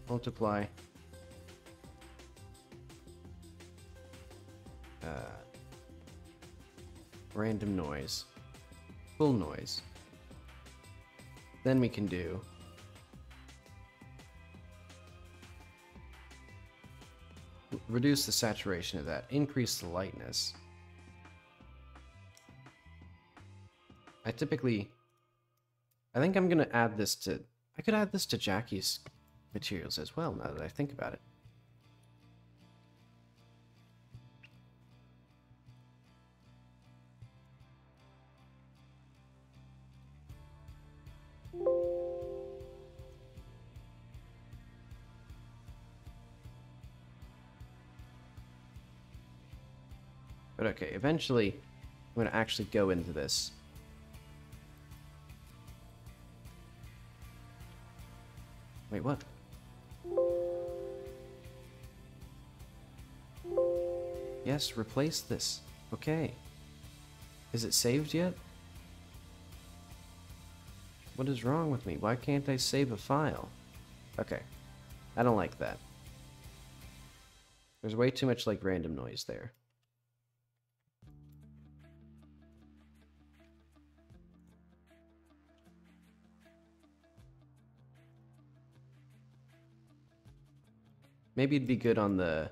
Multiply. Random noise. full noise. Then we can do reduce the saturation of that, increase the lightness. I think I'm gonna add this to, I could add this to Jackie's materials as well, now that I think about it. But okay, eventually I'm gonna actually go into this. Wait, what? Yes, replace this. Okay. Is it saved yet? What is wrong with me? Why can't I save a file? Okay. I don't like that. There's way too much like random noise there. Maybe it'd be good on the...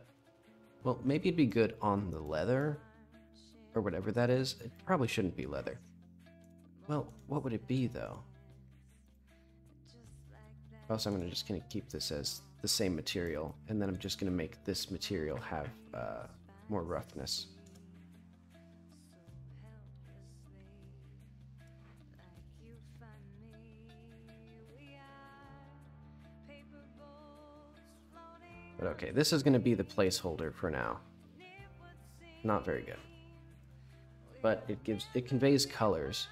Well, maybe it'd be good on the leather, or whatever that is. It probably shouldn't be leather. Well, what would it be, though? Also, I'm just gonna keep this as the same material, and then I'm just gonna make this material have more roughness. But okay, this is going to be the placeholder for now. Not very good. But it conveys colors.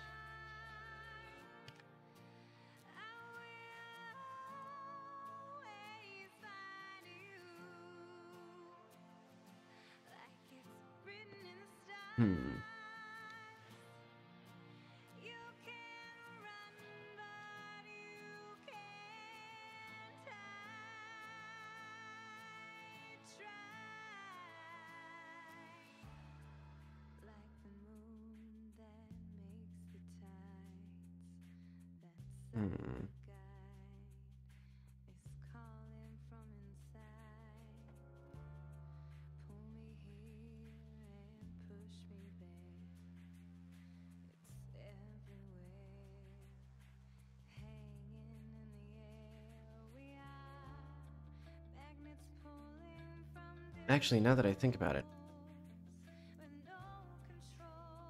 Actually, now that I think about it,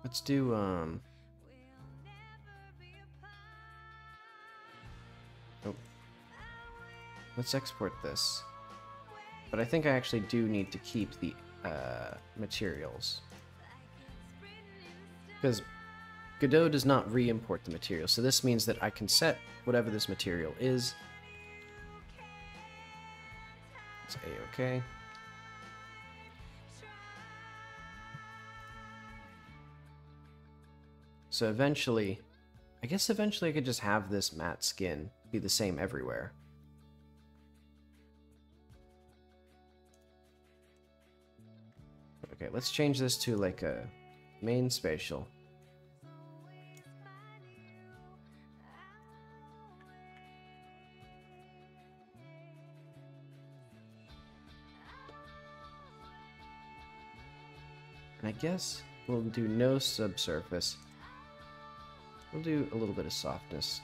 let's do, oh. Let's export this. But I think I actually do need to keep the materials. Because Godot does not re-import the material, so this means that I can set whatever this material is. It's A-OK. So eventually, I guess eventually I could just have this matte skin be the same everywhere. Okay, let's change this to like a main spatial. And I guess we'll do no subsurface. We'll do a little bit of softness.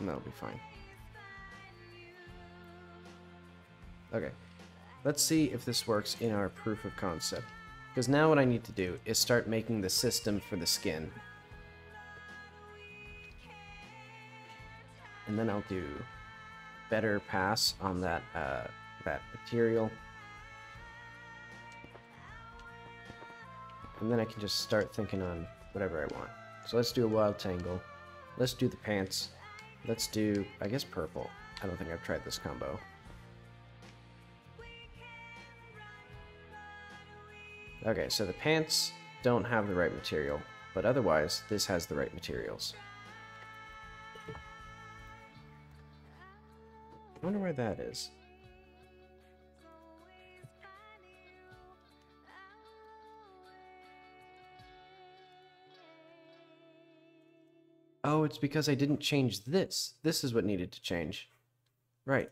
And that'll be fine. Okay, let's see if this works in our proof of concept. Because now what I need to do is start making the system for the skin. And then I'll do better pass on that that material. And then I can just start thinking on whatever I want. So let's do a wild tangle. Let's do the pants. Let's do, I guess, purple. I don't think I've tried this combo. Okay, so the pants don't have the right material, but otherwise, this has the right materials. I wonder where that is. Oh, it's because I didn't change this. This is what needed to change. Right.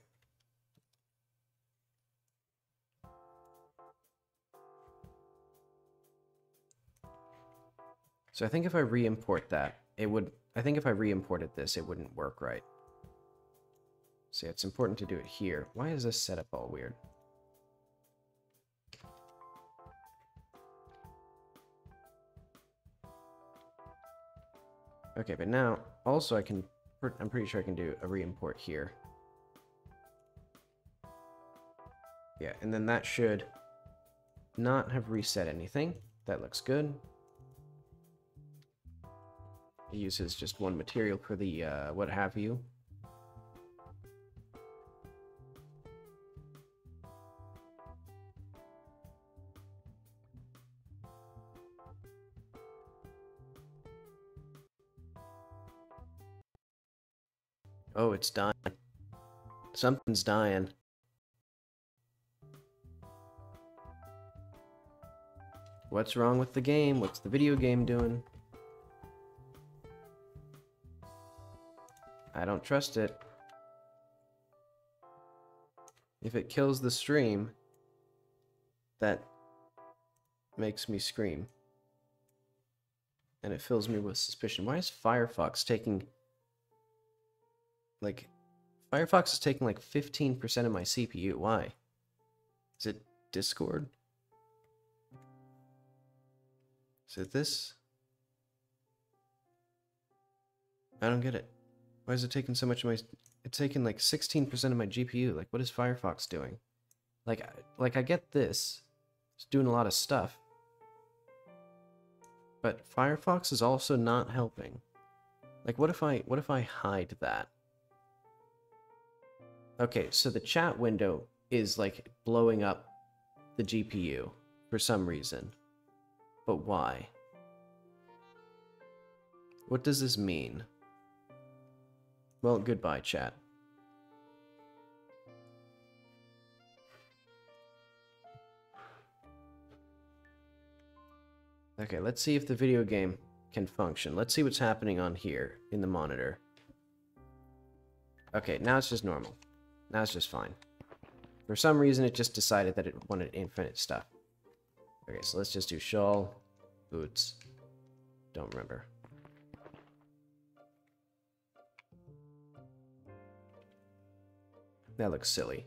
So I think if I re-import that, it would... I think if I re-imported this, it wouldn't work right. So yeah, it's important to do it here. Why is this setup all weird? Okay, but now, also I can... I'm pretty sure I can do a re-import here. Yeah, and then that should not have reset anything. That looks good. It uses just one material for the what have you. Oh, it's dying. Something's dying. What's wrong with the game? What's the video game doing? I don't trust it. If it kills the stream, that makes me scream. And it fills me with suspicion. Why is Firefox taking... Like, Firefox is taking like 15% of my CPU. Why? Is it Discord? Is it this? I don't get it. Why is it taking so much of my... It's taking like 16% of my GPU. Like, what is Firefox doing? Like I get this. It's doing a lot of stuff. But Firefox is also not helping. Like, what if I hide that? Okay, so the chat window is like blowing up the GPU for some reason. But why? What does this mean? Well, goodbye, chat. Okay, let's see if the video game can function. Let's see what's happening on here in the monitor. Okay, now it's just normal. Now it's just fine. For some reason, it just decided that it wanted infinite stuff. Okay, so let's just do shawl, boots. Don't remember. That looks silly.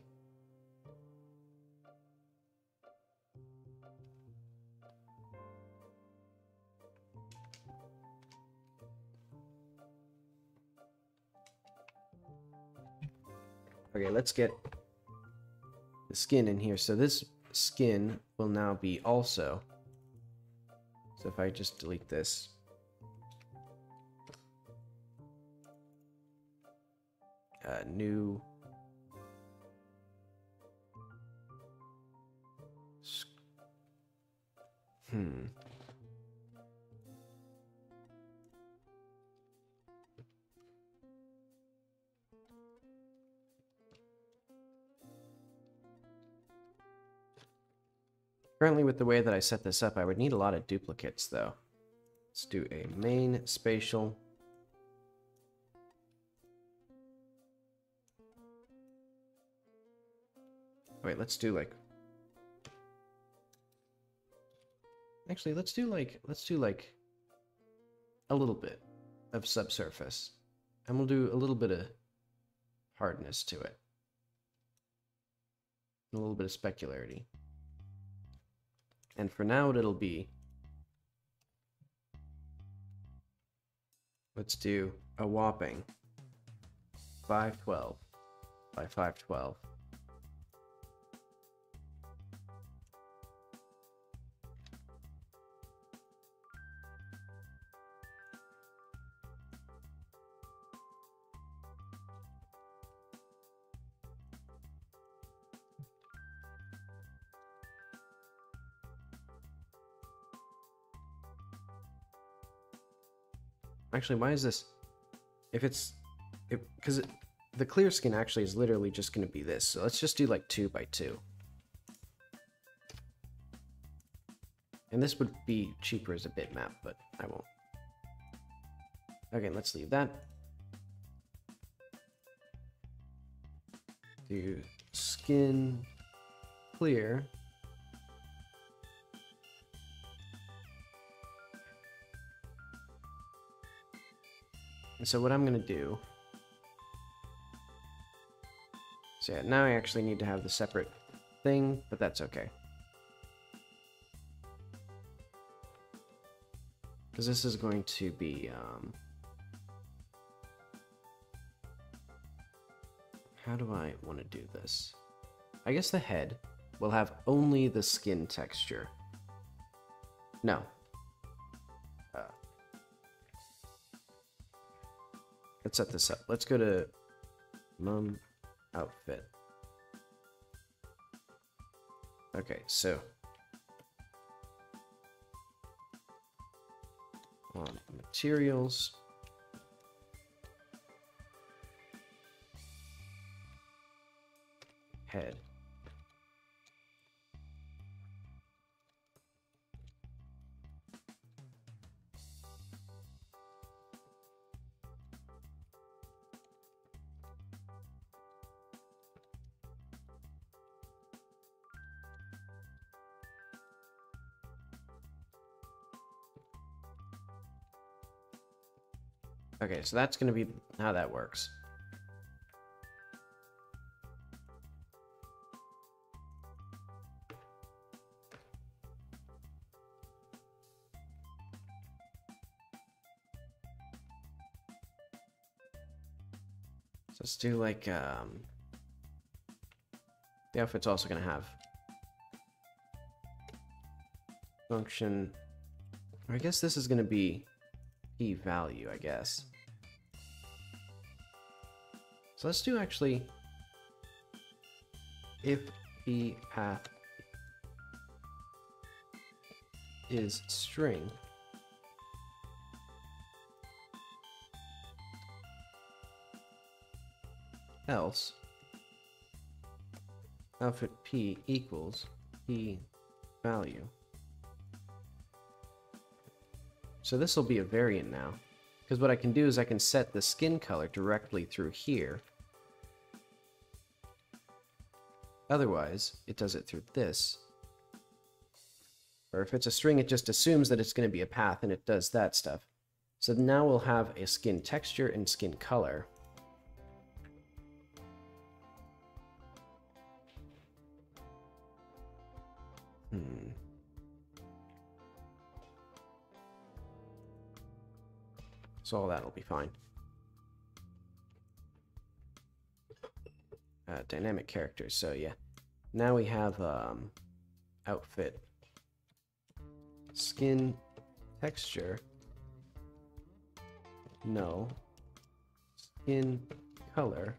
Okay, let's get the skin in here. So this skin will now be also. So if I just delete this. New. Currently, with the way that I set this up, I would need a lot of duplicates, though. Let's do a main spatial. Wait, let's do like... Actually, let's do like a little bit of subsurface. And we'll do a little bit of hardness to it. And a little bit of specularity. And for now, what it'll be... Let's do a whopping 512 by 512. Actually, why is this? Because the clear skin actually is literally just going to be this. So let's just do like 2 by 2. And this would be cheaper as a bitmap, but I won't. Okay, let's leave that. Do skin clear. And so what I'm going to do... So yeah, now I actually need to have the separate thing, but that's okay. Because this is going to be... how do I want to do this? I guess the head will have only the skin texture. No. Let's set this up. Let's go to mum outfit. Okay, so materials. Head. Okay, so that's going to be how that works. So let's do like, the outfit's also going to have function. I guess this is going to be p value, I guess. So let's do actually if p path is string, else outfit p equals p value. So this will be a variant now, because what I can do is I can set the skin color directly through here. Otherwise, it does it through this. Or if it's a string, it just assumes that it's going to be a path, and it does that stuff. So now we'll have a skin texture and skin color. So all that'll be fine. Dynamic characters. So yeah, now we have outfit, skin texture, no, skin color,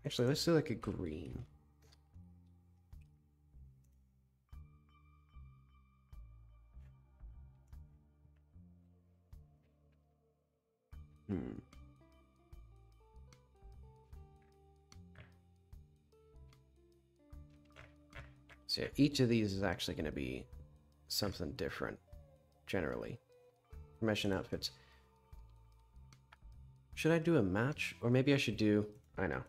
actually let's do like a green. So yeah, each of these is actually going to be something different, generally. Mesh outfits. Should I do a match? Or maybe I should do... I know.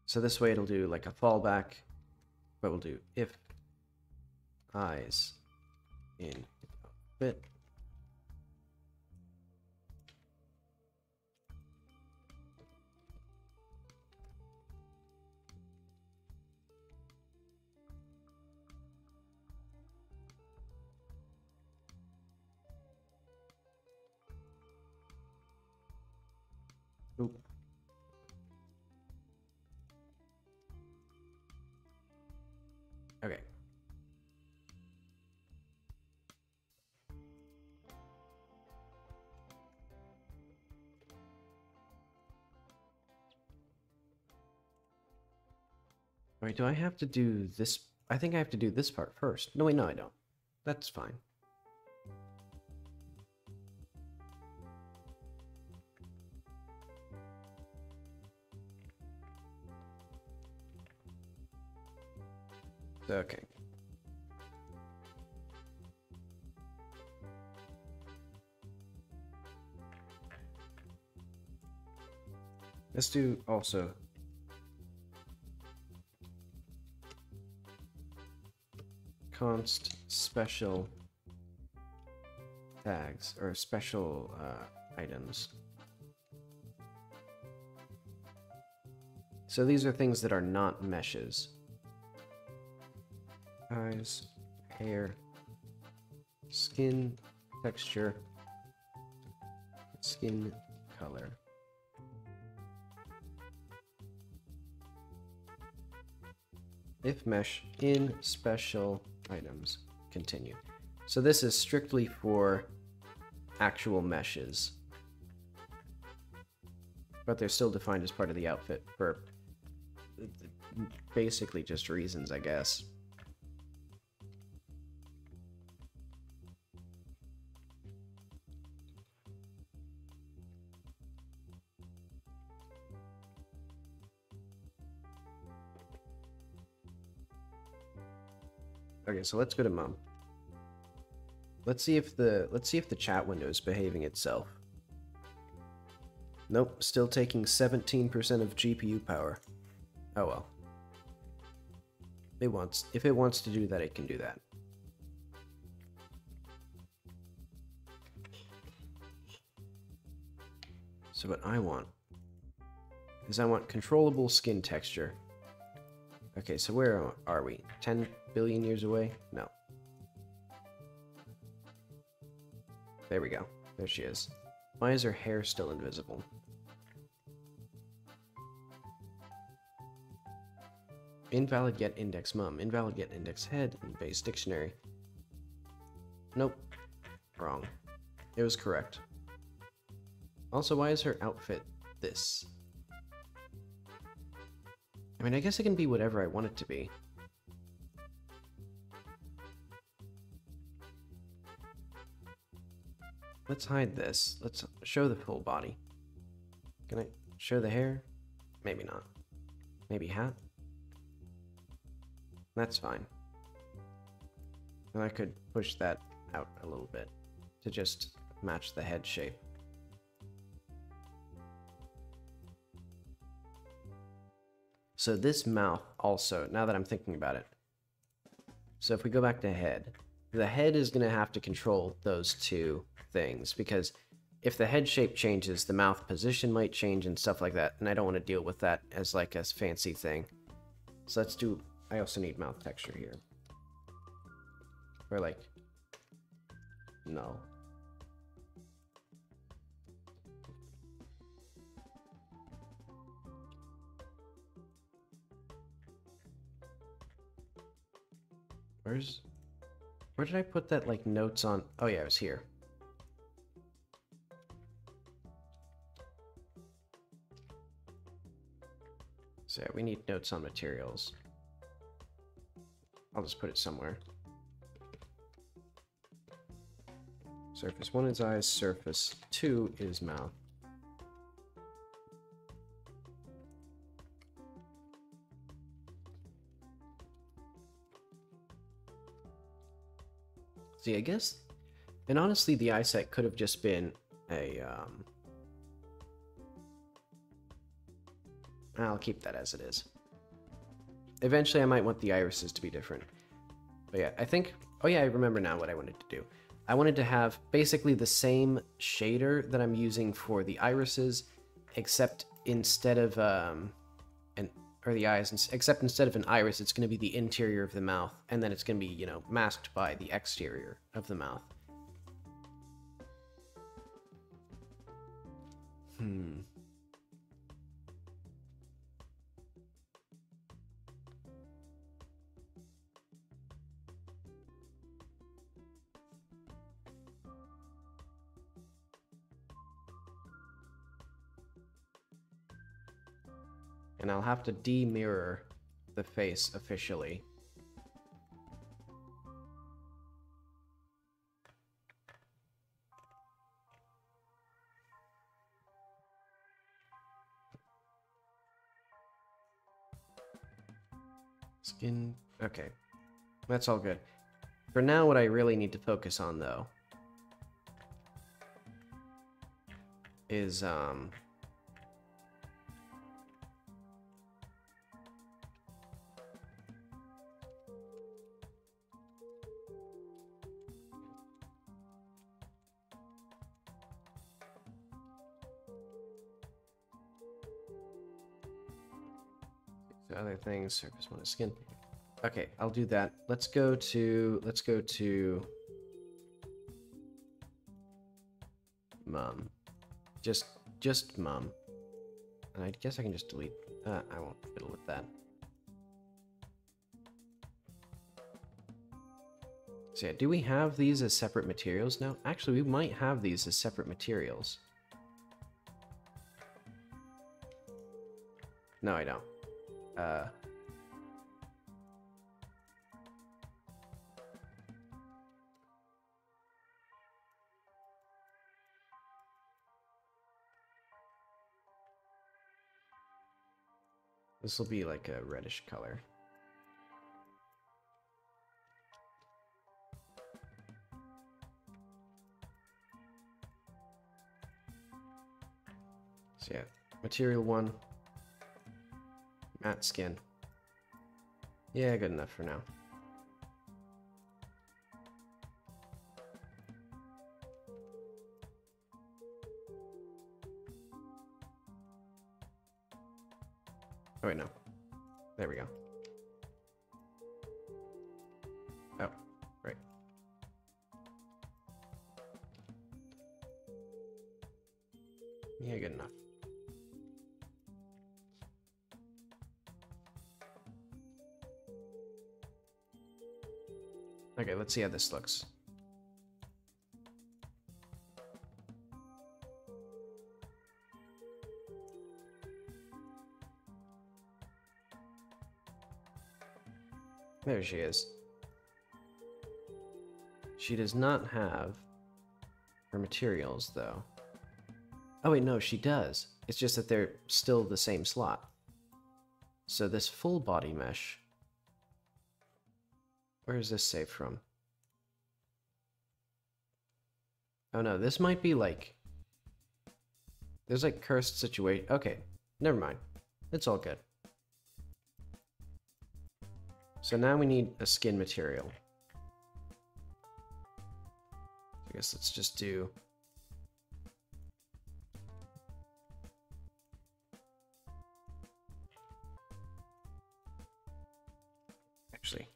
So this way it'll do like a fallback, but we'll do if eyes in fit. Wait, do I have to do this? I think I have to do this part first. No, wait, no, I don't. That's fine. Okay. Let's do also const special tags or special items. So these are things that are not meshes. Eyes, hair, skin texture, skin color. If mesh in special items, continue. So this is strictly for actual meshes, but they're still defined as part of the outfit for basically just reasons, I guess. Okay, so let's go to mom. Let's see if the chat window is behaving itself. Nope, still taking 17% of GPU power. Oh well. If it wants to do that, it can do that. So what I want is I want controllable skin texture. Okay, so where are we? 10 billion years away? No. There we go. There she is. Why is her hair still invisible? Invalid get index mum. Invalid get index head in base dictionary. Nope. Wrong. It was correct. Also, why is her outfit this? I mean, I guess it can be whatever I want it to be. Let's hide this. Let's show the full body. Can I show the hair? Maybe not. Maybe hat? That's fine. And I could push that out a little bit to just match the head shape. So this mouth also, now that I'm thinking about it. So if we go back to head, the head is going to have to control those two things, because if the head shape changes, the mouth position might change and stuff like that, and I don't want to deal with that as like a fancy thing. So let's do, I also need mouth texture here. Or like, no. Where did I put that, like, notes on? Oh yeah, it was here. So yeah, we need notes on materials. I'll just put it somewhere. Surface 1 is eyes, surface 2 is mouth. See, I guess, and honestly, the eyesight could have just been a, I'll keep that as it is. Eventually, I might want the irises to be different. But yeah, I think, oh yeah, I remember now what I wanted to do. I wanted to have basically the same shader that I'm using for the irises, except instead of, or the eyes, except instead of an iris, it's going to be the interior of the mouth, and then it's going to be, you know, masked by the exterior of the mouth. And I'll have to demirror the face officially. Skin, okay. That's all good. For now, what I really need to focus on, though, is, other things, surface one is skin. Okay, I'll do that. Let's go to mum. Just mum. And I guess I can just delete I won't fiddle with that. So yeah, do we have these as separate materials now? Actually, we might have these as separate materials. No, I don't. This will be like a reddish color. So yeah, material 1, matte skin. Yeah, good enough for now. Oh wait, no. There we go. Oh, right. Yeah, good enough. Okay, let's see how this looks. There she is. She does not have her materials, though. Oh wait, no, she does. It's just that they're still the same slot. So this full body mesh... Where is this saved from? Oh no, this might be like... There's like cursed situation. Okay, never mind. It's all good. So now we need a skin material. I guess let's just do... Actually...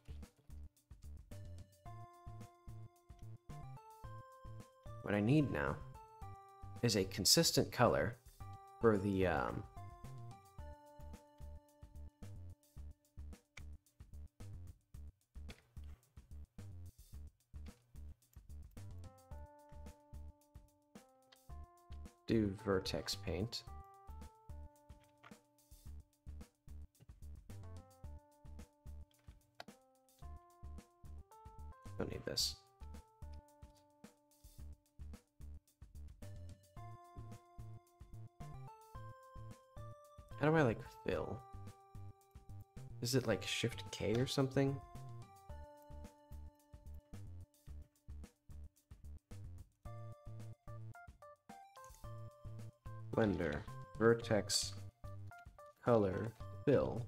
What I need now is a consistent color for the do vertex paint. Don't need this. How do I, like, fill? Is it, like, Shift K or something? Blender, vertex, color, fill.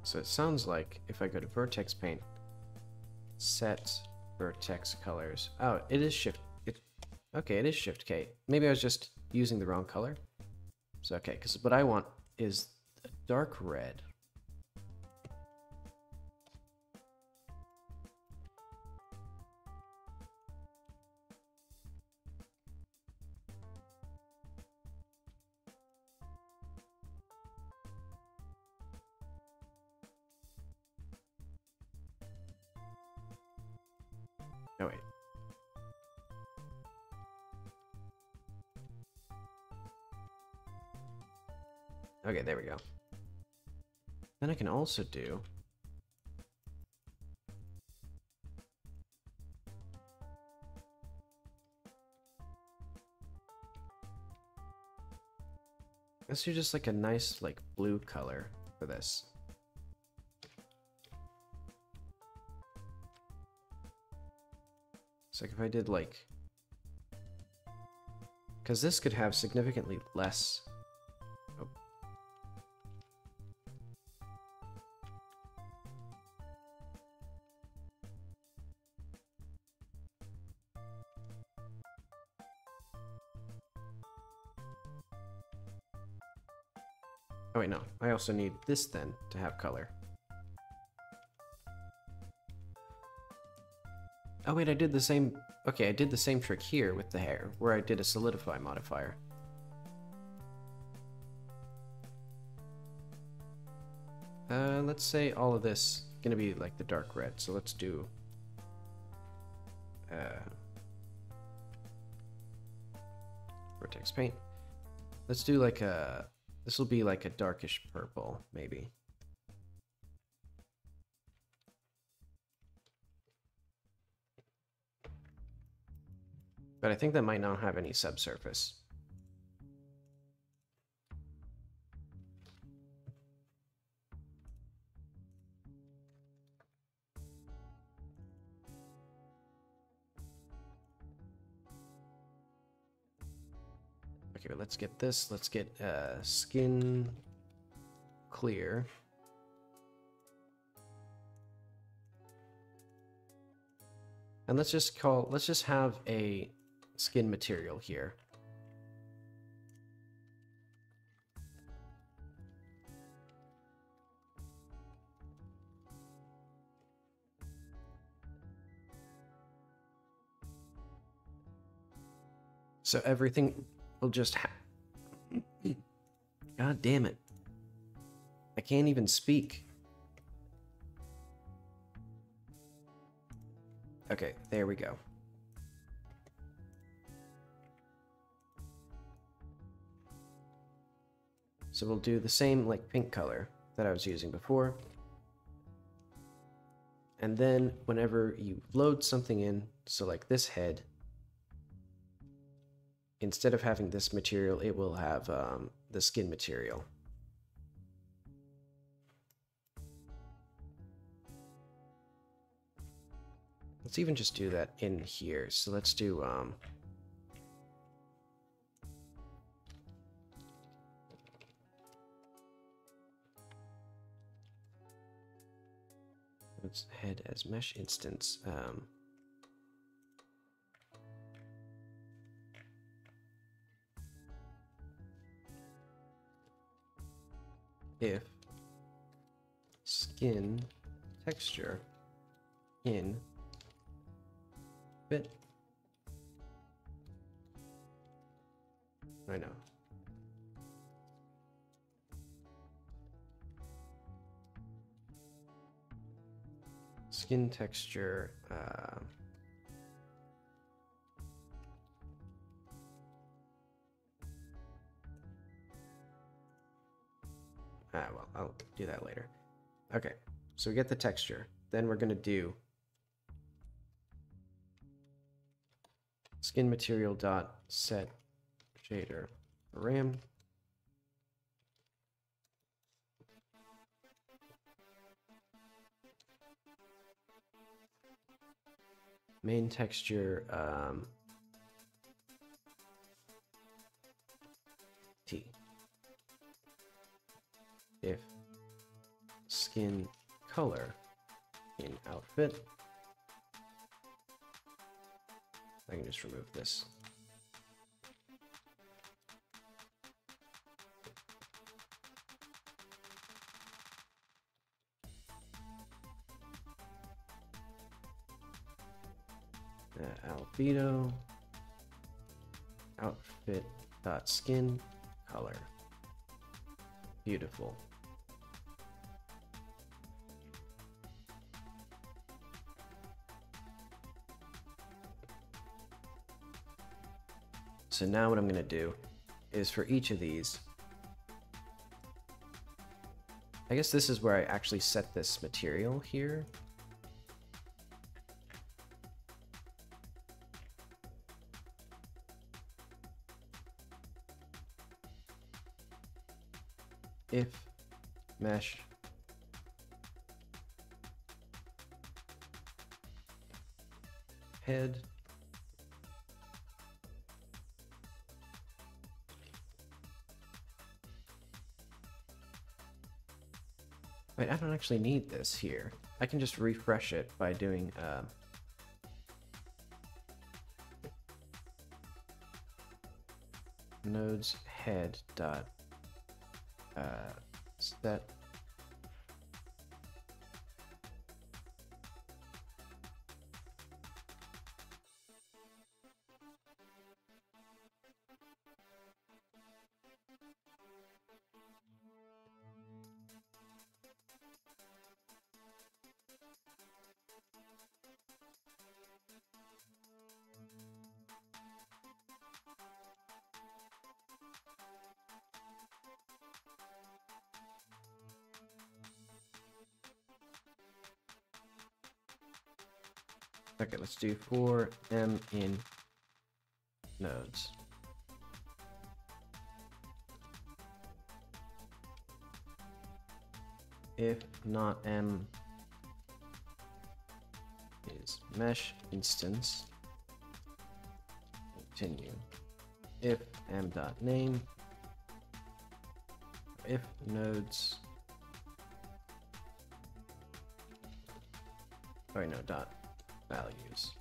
So it sounds like if I go to vertex paint, set vertex colors. Oh, it is shift. Okay, it is Shift K. Maybe I was just using the wrong color. So okay, because what I want is a dark red. Oh wait. Okay, there we go. Then I can also do... Let's do just like a nice like blue color for this. So like if I did like... Because this could have significantly less... Oh. Oh wait, no. I also need this then to have color. Oh wait, I did the same... Okay, I did the same trick here with the hair, where I did a solidify modifier. Let's say all of this is gonna be like the dark red, so let's do... Vertex paint. Let's do like a... This will be like a darkish purple, maybe. But I think that might not have any subsurface. Okay, let's get this. Let's get skin clear. And let's just have a skin material here. So everything will just God damn it. I can't even speak. Okay, there we go. So we'll do the same like pink color that I was using before. And then whenever you load something in, so like this head, instead of having this material, it will have the skin material. Let's even just do that in here. So let's do let's head as mesh instance. If skin texture in bit. I know. Skin texture. Well, I'll do that later. Okay, so we get the texture. Then we're gonna do skin material dot set shader param. Main texture T. If skin color in outfit, I can just remove this. Albedo outfit dot skin color. Beautiful. So now what I'm going to do is for each of these, I guess this is where I actually set this material here. If mesh head wait, I don't actually need this here. I can just refresh it by doing nodes head dot set Okay, let's do for m in nodes. If not m is mesh instance, continue. If m dot name, if nodes, oh no, dot values.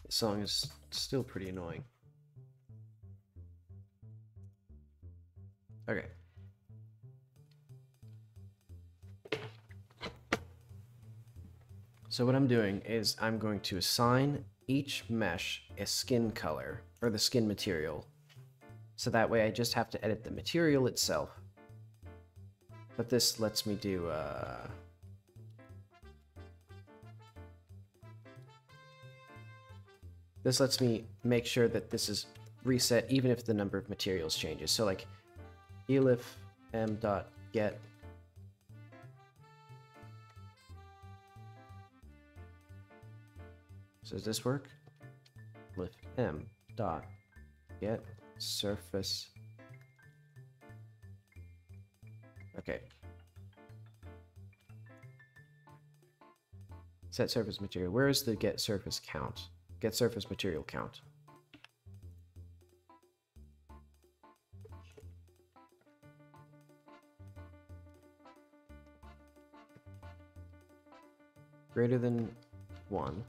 The song is still pretty annoying. Okay. So what I'm doing is I'm going to assign each mesh a skin color, or the skin material. So that way I just have to edit the material itself. But this lets me do, this lets me make sure that this is reset even if the number of materials changes. So like elif m.get So does this work? Elif m dot get surface. Okay. Set surface material. Where is the get surface count? Get surface material count. Greater than 1.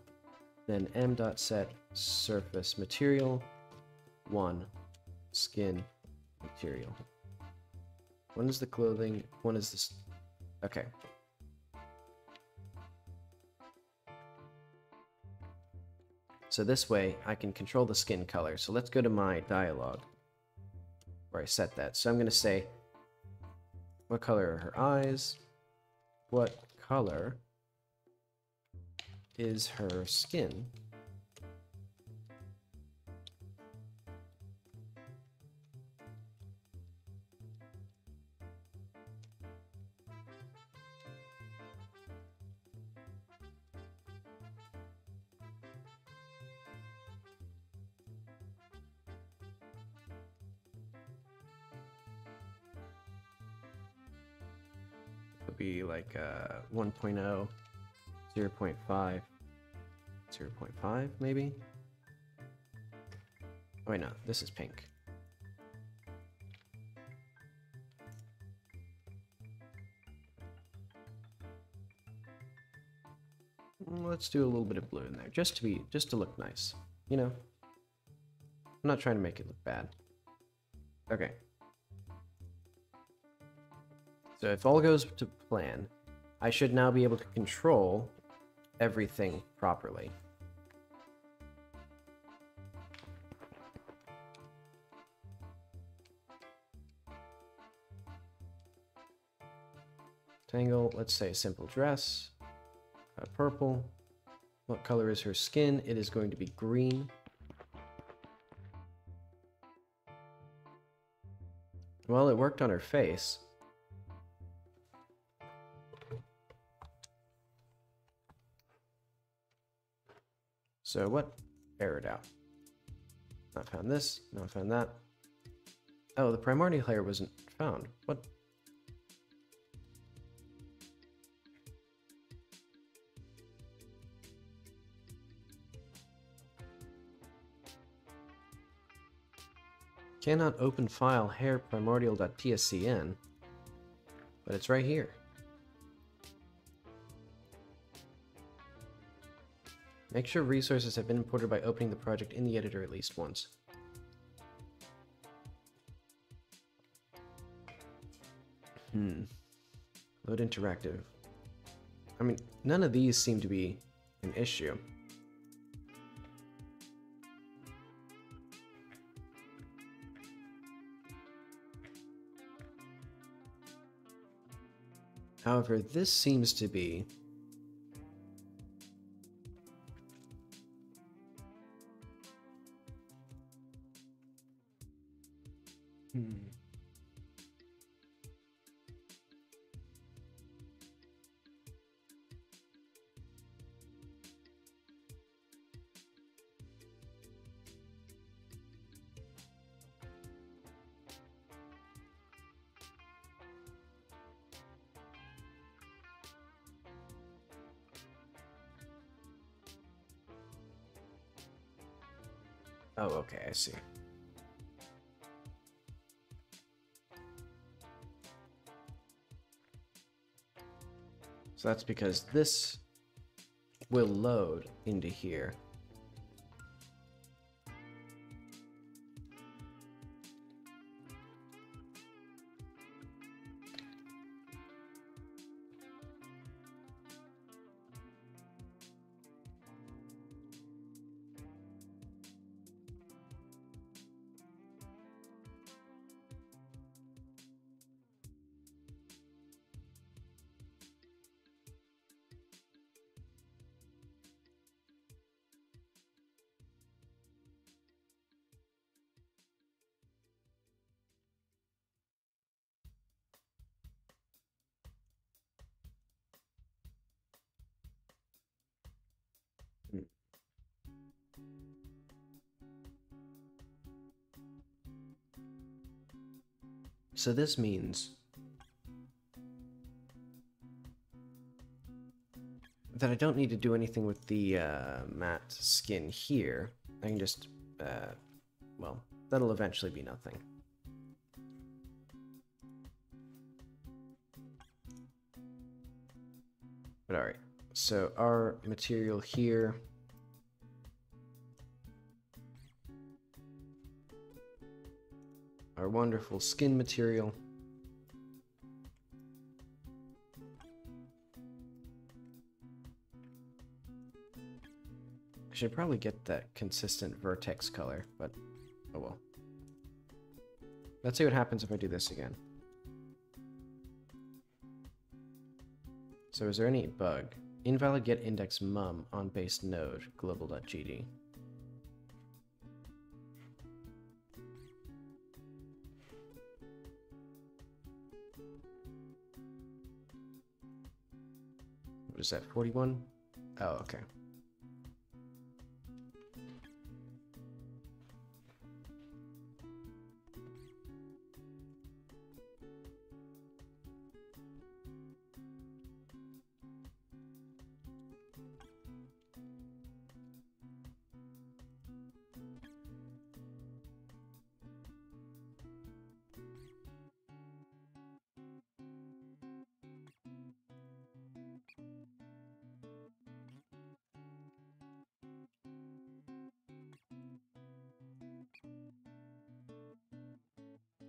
Then m.set surface material 1 skin material. One is the clothing, one is this. Okay. So this way I can control the skin color. So let's go to my dialog where I set that. So I'm going to say, what color are her eyes? What color is her skin? It'll be like 1.0, 0.5, 0.5 maybe? Oh wait, no, this is pink. Let's do a little bit of blue in there, just to look nice, you know? I'm not trying to make it look bad. Okay. So if all goes to plan, I should now be able to control everything properly. Tangle, let's say a simple dress. Purple. What color is her skin? It is going to be green. Well, it worked on her face. So what errored out? Not found this, not found that. Oh, the primordial hair wasn't found. What? Cannot open file hair primordial.tscn, but it's right here. Make sure resources have been imported by opening the project in the editor at least once. Load interactive. I mean, none of these seem to be an issue. However, this seems to be... Oh, okay, I see. So that's because this will load into here. So this means that I don't need to do anything with the matte skin here. I can just, well, that'll eventually be nothing. But alright, so our material here... our wonderful skin material. I should probably get that consistent vertex color, but oh well. Let's see what happens if I do this again. So is there any bug? Invalid get index mum on base node global.gd. What is that, 41? Oh, okay.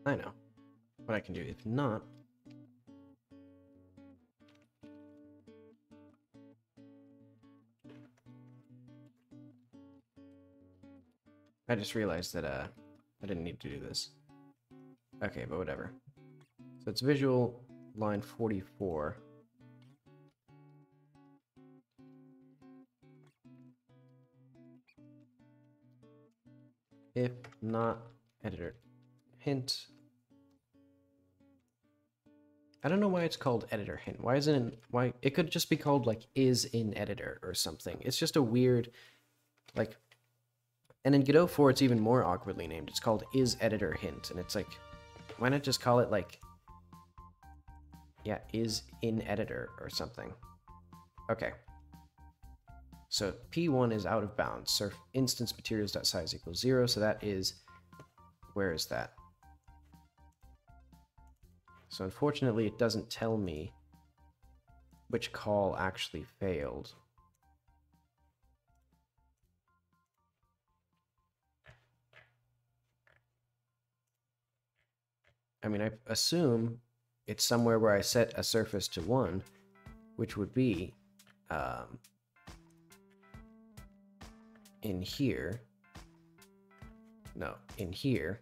I know what I can do. If not, I just realized that I didn't need to do this. Okay, but whatever. So it's visual line 44. If not editor. Hint. I don't know why it's called editor hint. Why isn't it, why it could just be called like is in editor or something. It's just a weird like, and in Godot 4 it's even more awkwardly named. It's called is editor hint, and it's like, why not just call it like, yeah, is in editor or something. Okay. So P1 is out of bounds. Surf instance materials.size equals 0. So that is, where is that? So unfortunately, it doesn't tell me which call actually failed. I mean, I assume it's somewhere where I set a surface to 1, which would be in here. No, in here.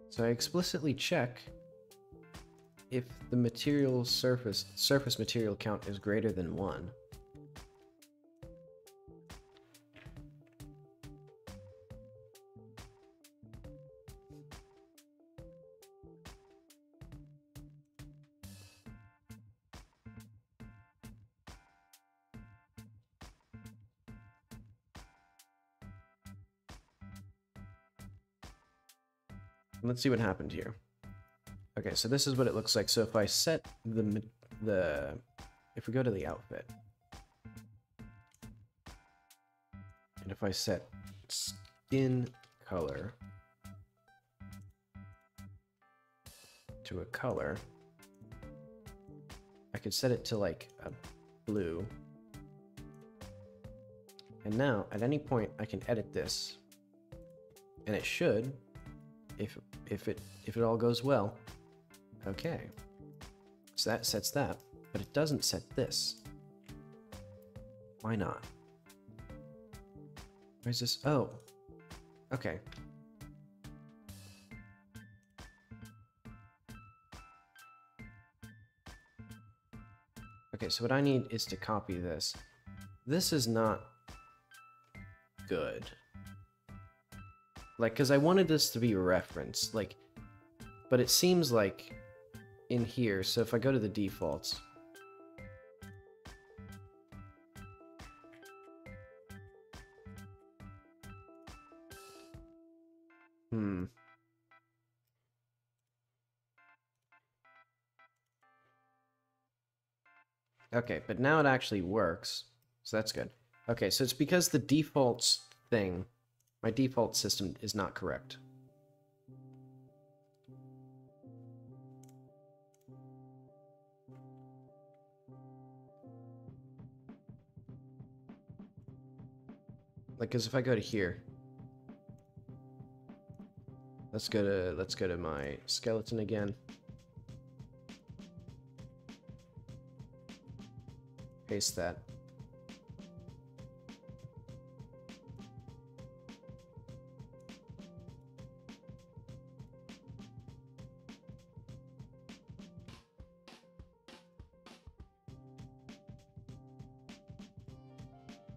So I explicitly check if the material surface material count is greater than 1. Let's see what happened here. Okay, so this is what it looks like. So if I set if we go to the outfit, and if I set skin color to a color, I could set it to like a blue. And now at any point I can edit this, and it should, if it all goes well. Okay, so that sets that, but it doesn't set this. Why not? Where's this? Oh, okay. Okay, so what I need is to copy this. This is not good. Like, because I wanted this to be a reference, like, but it seems like in here, so if I go to the defaults, okay, but now it actually works, so that's good. Okay, so it's because the defaults thing, my default system is not correct. Like, because if I go to here, let's go to my skeleton again. Paste that.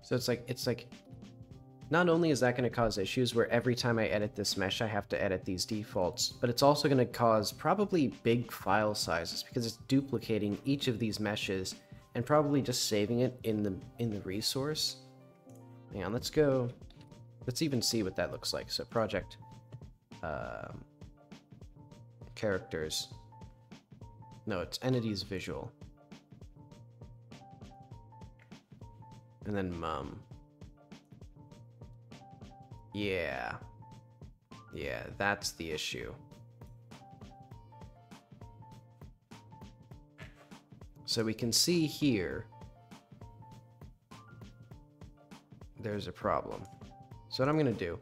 So it's like, not only is that going to cause issues where every time I edit this mesh I have to edit these defaults, but it's also going to cause probably big file sizes because it's duplicating each of these meshes and probably just saving it in the resource. Hang on, let's even see what that looks like. So project characters. No, it's entities visual. And then mum. Yeah, that's the issue. So we can see here, there's a problem. So what I'm going to do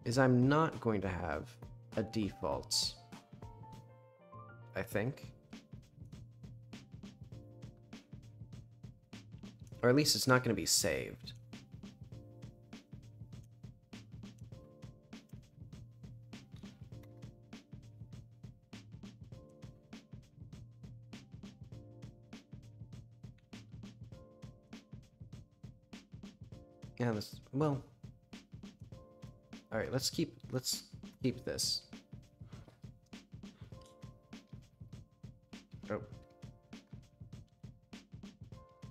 is I'm not going to have a defaults, I think. Or at least it's not going to be saved. Yeah, this, well, all right, let's keep this. Oh.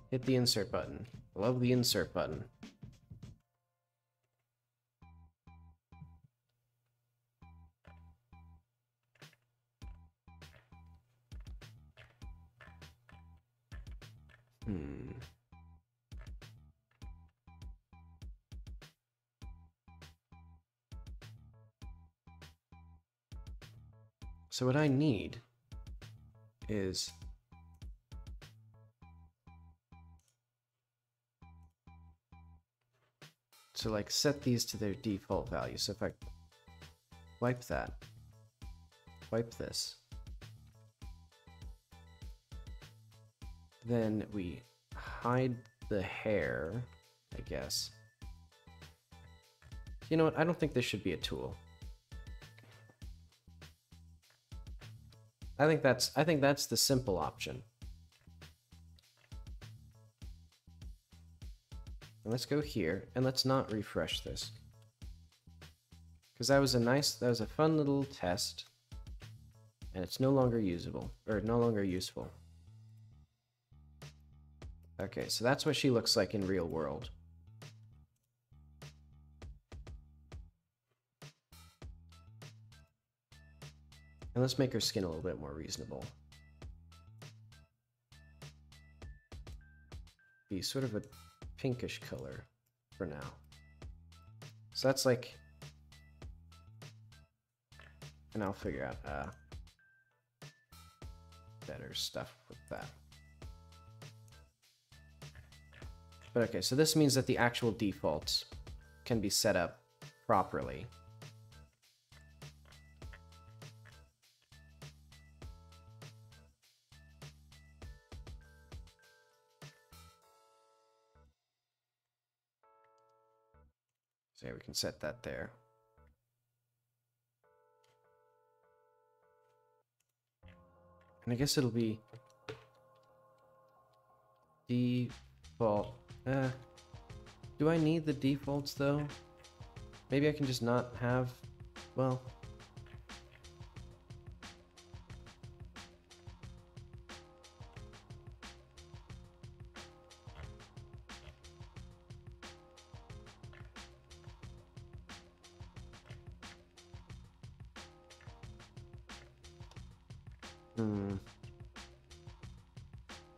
Hit the insert button. Love the insert button. So what I need is to like set these to their default value. So if I wipe that, wipe this, then we hide the hair, I guess. You know what? I don't think this should be a tool. I think that's the simple option. And let's go here and let's not refresh this. Because that was a fun little test, and it's no longer usable, or no longer useful. Okay, so that's what she looks like in real world. And let's make her skin a little bit more reasonable. Be sort of a pinkish color for now. So that's like, and I'll figure out better stuff with that. But okay, so this means that the actual defaults can be set up properly. So yeah, we can set that there. And I guess it'll be default. Do I need the defaults though? Maybe I can just not have, well.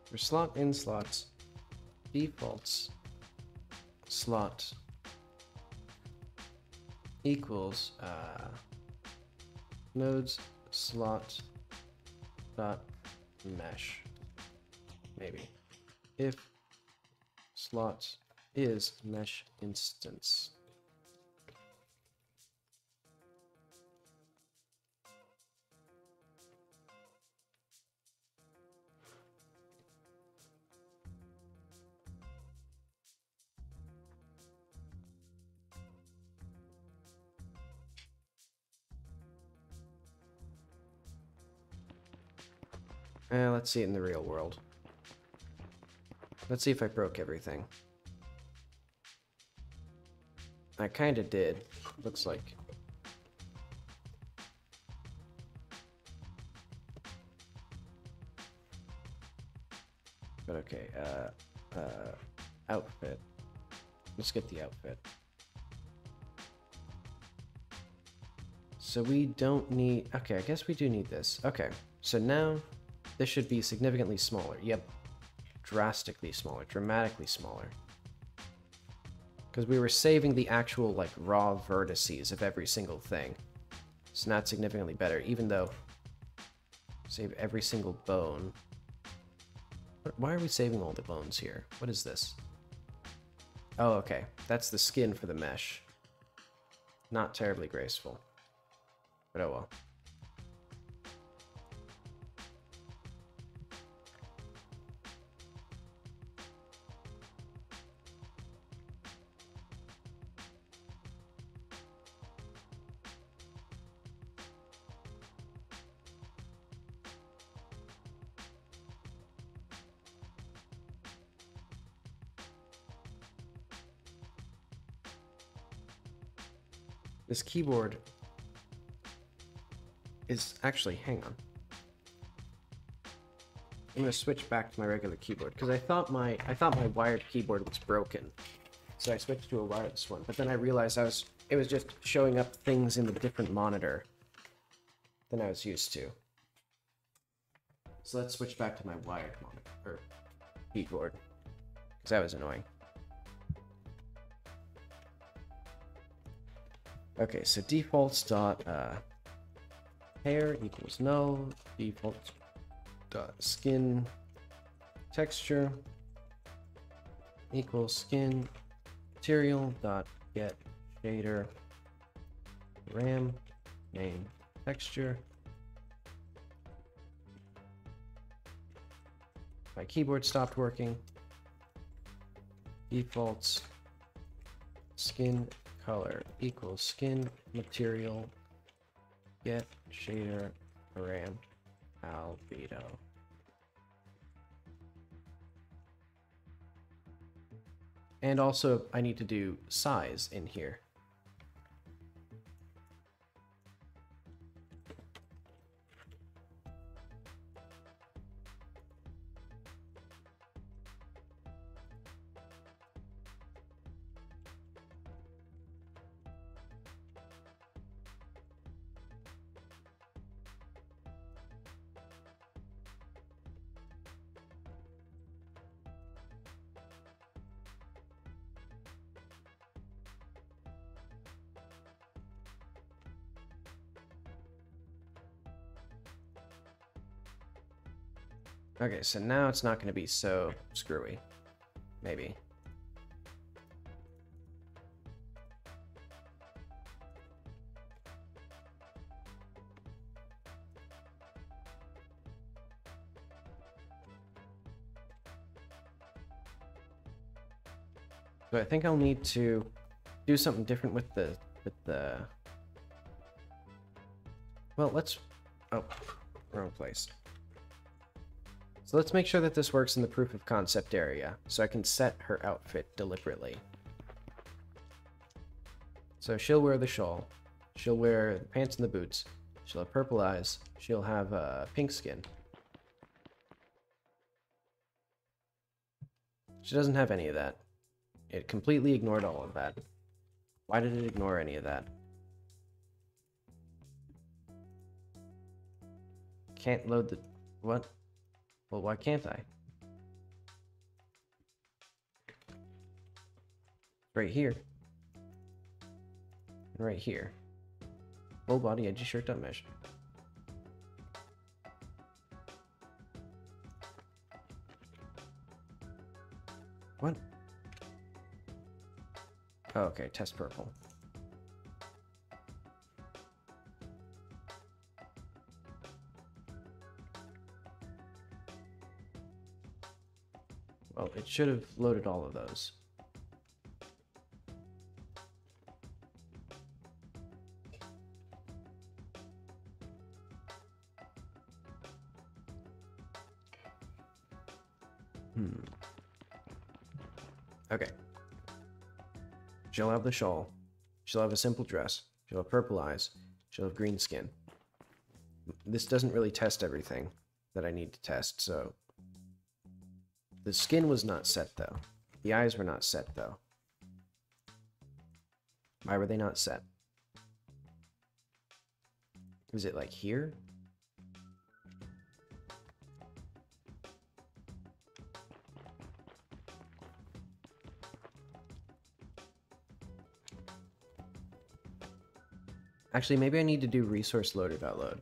For slot in slots, defaults slot equals nodes slot dot mesh, maybe, if slot is mesh instance. Let's see it in the real world. Let's see if I broke everything. I kinda did, looks like. But okay, outfit. Let's get the outfit. So we don't need, okay, I guess we do need this. Okay, so now this should be significantly smaller. Yep, drastically smaller, dramatically smaller. Because we were saving the actual, like, raw vertices of every single thing. It's not significantly better, even though save every single bone. Why are we saving all the bones here? What is this? Oh, okay. That's the skin for the mesh. Not terribly graceful. But oh well. This keyboard is actually, hang on. I'm gonna switch back to my regular keyboard because I thought my wired keyboard was broken. So I switched to a wireless one, but then I realized it was just showing up things in a different monitor than I was used to. So let's switch back to my wired monitor or keyboard because that was annoying. Okay, so defaults dot hair equals null, defaults dot skin texture equals skin material dot get shader ram name texture. My keyboard stopped working. Defaults skin color equals skin material get shader ram albedo. And also I need to do size in here. Okay, so now it's not going to be so screwy. Maybe. So I think I'll need to do something different with the well, let's wrong place. So let's make sure that this works in the proof of concept area, so I can set her outfit deliberately. So she'll wear the shawl, she'll wear the pants and the boots, she'll have purple eyes, she'll have pink skin. She doesn't have any of that. It completely ignored all of that. Why did it ignore any of that? Can't load the... what? Well, why can't I? Right here. And right here. Full body edgy shirt dot mesh. What? Oh, okay, test purple. Well, it should have loaded all of those. Okay. She'll have the shawl. She'll have a simple dress. She'll have purple eyes. She'll have green skin. This doesn't really test everything that I need to test, so... The skin was not set, though. The eyes were not set, though. Why were they not set? Was it, like, here? Actually, maybe I need to do resource loader.load.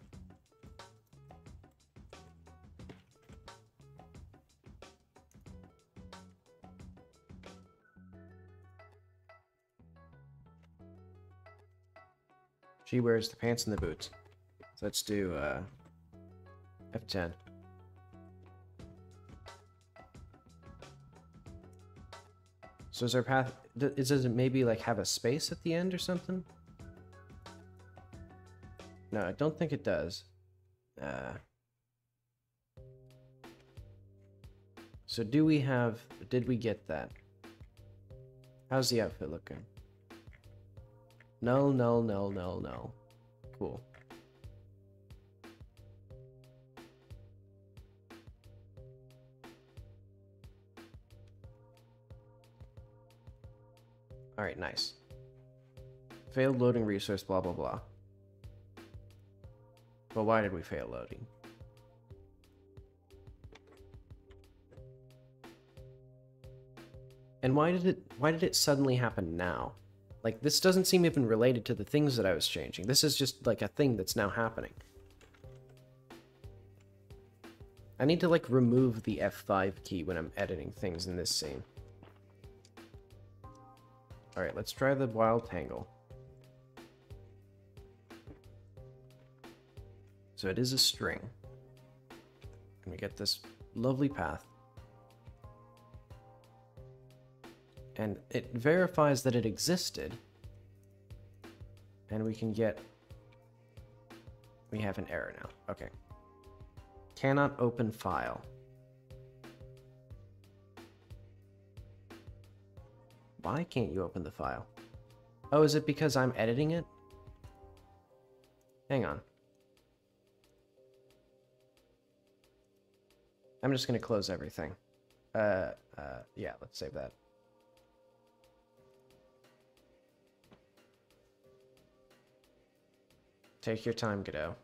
She wears the pants and the boots. So let's do F10. So is our path... does it maybe like have a space at the end or something? No, I don't think it does. So do we have... did we get that? How's the outfit looking? No, no, no, no, no. Cool. Alright, nice. Failed loading resource, blah, blah, blah. But why did we fail loading? And why did it suddenly happen now? Like, this doesn't seem even related to the things that I was changing. This is just, like, a thing that's now happening. I need to, like, remove the F5 key when I'm editing things in this scene. Alright, let's try the wild tangle. So it is a string. And we get this lovely path. And it verifies that it existed. And we can get... we have an error now. Okay. Cannot open file. Why can't you open the file? Oh, is it because I'm editing it? Hang on. I'm just gonna close everything. Yeah, let's save that. Take your time, Godot.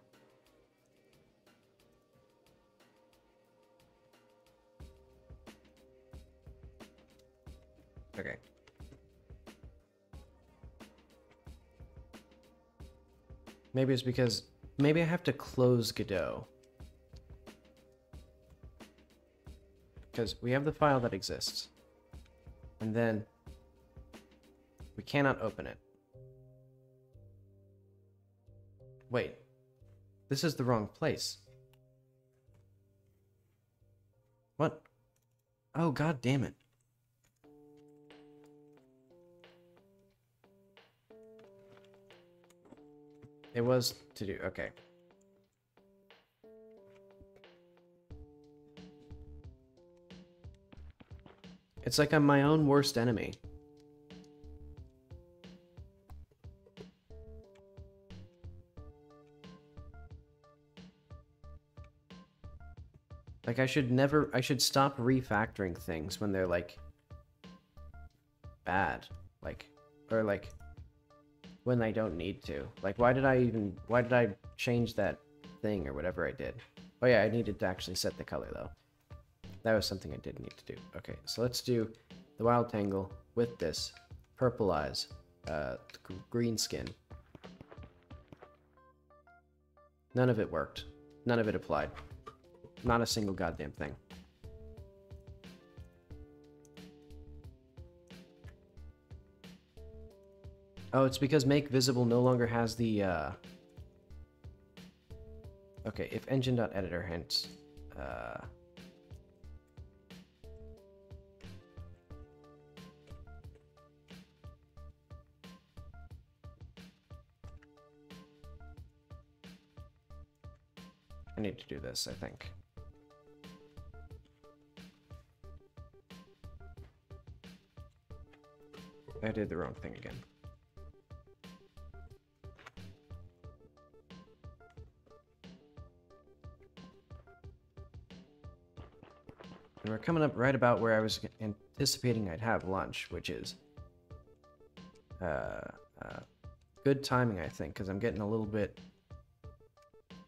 Okay. Maybe it's because... maybe I have to close Godot. Because we have the file that exists. And then... we cannot open it. Wait. This is the wrong place. What? Oh, god damn it. It was to do, okay. It's like I'm my own worst enemy. Like, I should stop refactoring things when they're, like, bad. Like, or, like, when I don't need to. Like, why did I change that thing or whatever I did? Oh yeah, I needed to actually set the color, though. That was something I did need to do. Okay, so let's do the wild tangle with this purple eyes, green skin. None of it worked. None of it applied. Not a single goddamn thing. Oh, it's because make visible no longer has the, okay, if engine.editor hint, I need to do this, I think. I did the wrong thing again. And we're coming up right about where I was anticipating I'd have lunch, which is good timing, I think, because I'm getting a little bit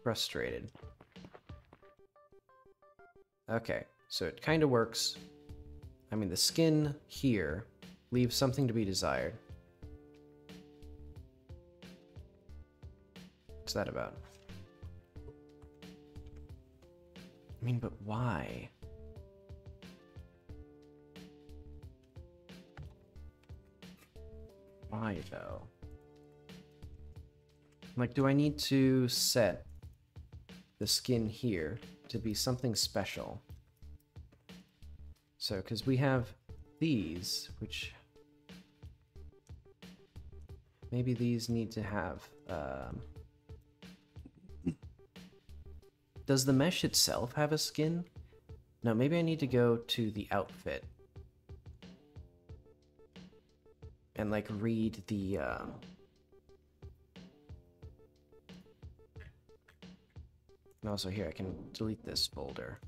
frustrated. Okay, so it kind of works. I mean, the skin here leaves something to be desired. What's that about? I mean, but why? Why, though? Like, do I need to set the skin here to be something special? So, because we have these, which maybe these need to have, does the mesh itself have a skin? No, maybe I need to go to the outfit and like read the, and also here I can delete this folder.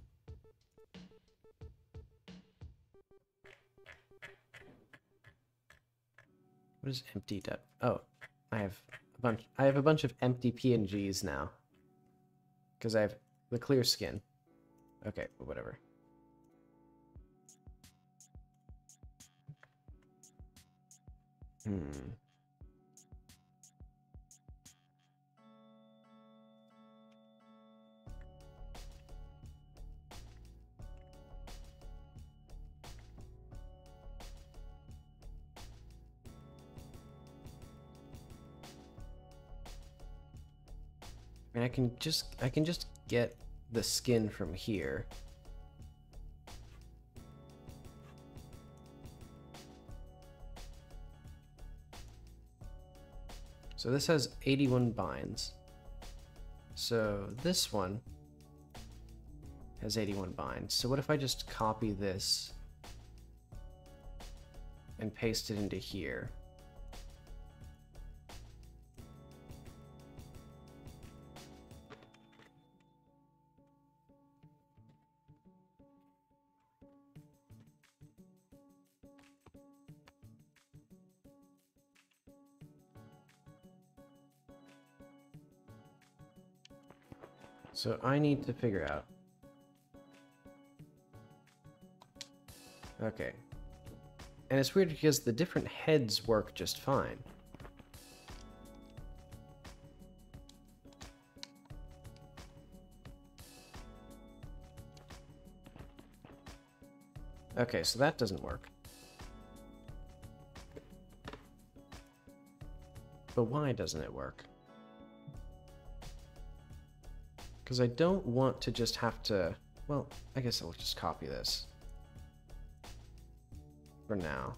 What is empty depth? Oh, I have a bunch of empty PNGs now. Because I have the clear skin. Okay, but whatever. And I can just get the skin from here. So this has 81 binds. So this one has 81 binds. So what if I just copy this and paste it into here? So I need to figure out. Okay. And it's weird because the different heads work just fine. Okay, so that doesn't work. But why doesn't it work? Because I don't want to just have to... Well, I guess I'll just copy this. For now.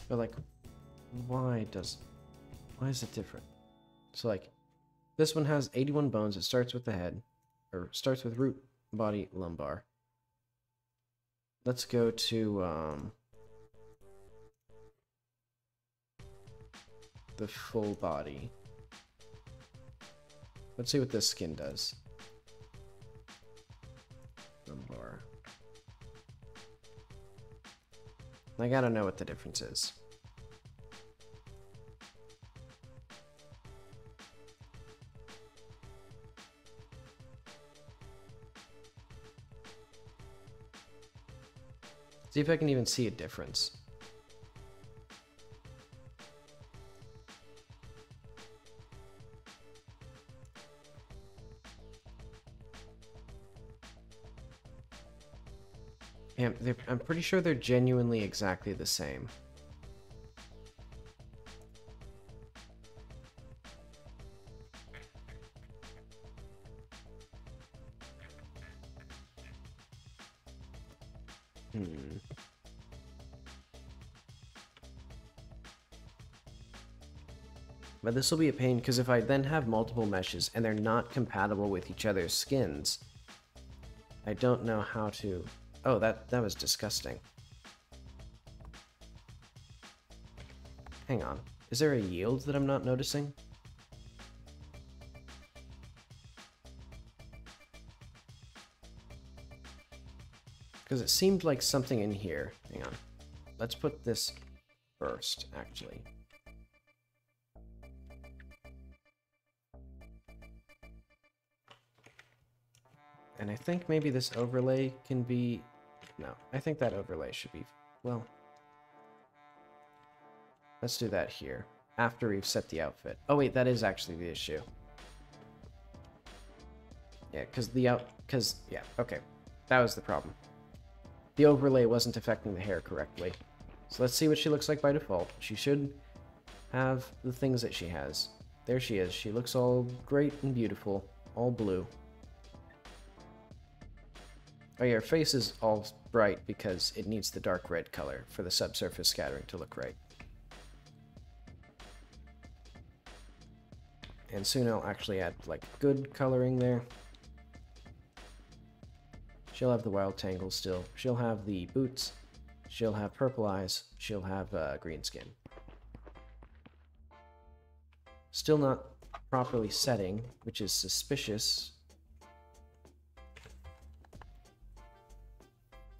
But like, why is it different? So like, this one has 81 bones. It starts with the head, or starts with root, body, lumbar. Let's go to the full body. Let's see what this skin does. Lumbar. I gotta know what the difference is. See if I can even see a difference. Yeah, I'm pretty sure they're genuinely exactly the same. But this will be a pain because if I then have multiple meshes and they're not compatible with each other's skins, I don't know how to... Oh, that was disgusting. Hang on. Is there a yield that I'm not noticing? Because it seemed like something in here. Hang on. Let's put this first, actually. And I think maybe this overlay can be... No, I think that overlay should be... Well... Let's do that here, after we've set the outfit. Oh wait, that is actually the issue. Yeah, because yeah, okay. That was the problem. the overlay wasn't affecting the hair correctly. So let's see what she looks like by default. She should have the things that she has. There she is. She looks all great and beautiful, all blue. Oh yeah, her face is all bright because it needs the dark red color for the subsurface scattering to look right. And soon I'll actually add, like, good coloring there. She'll have the wild tangle still. She'll have the boots. She'll have purple eyes. She'll have green skin. Still not properly setting, which is suspicious.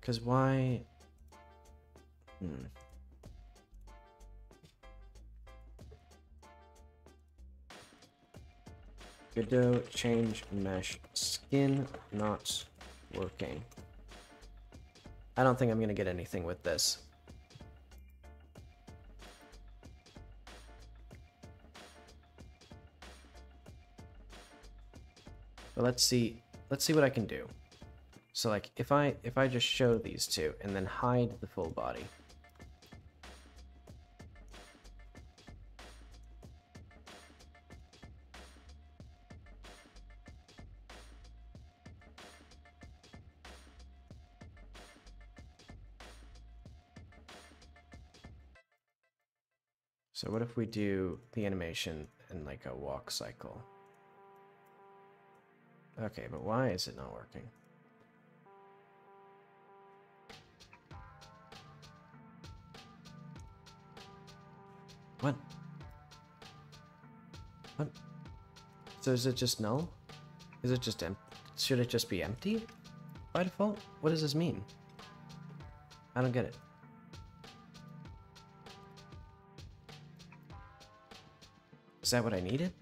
Because why... Godot change mesh skin not working. I don't think I'm gonna get anything with this. But let's see what I can do. So like if I just show these two and then hide the full body. So what if we do the animation in like a walk cycle? Okay, but why is it not working? What? What? So is it just null? Is it just empty? Should it just be empty by default? What does this mean? I don't get it. Is that what I needed?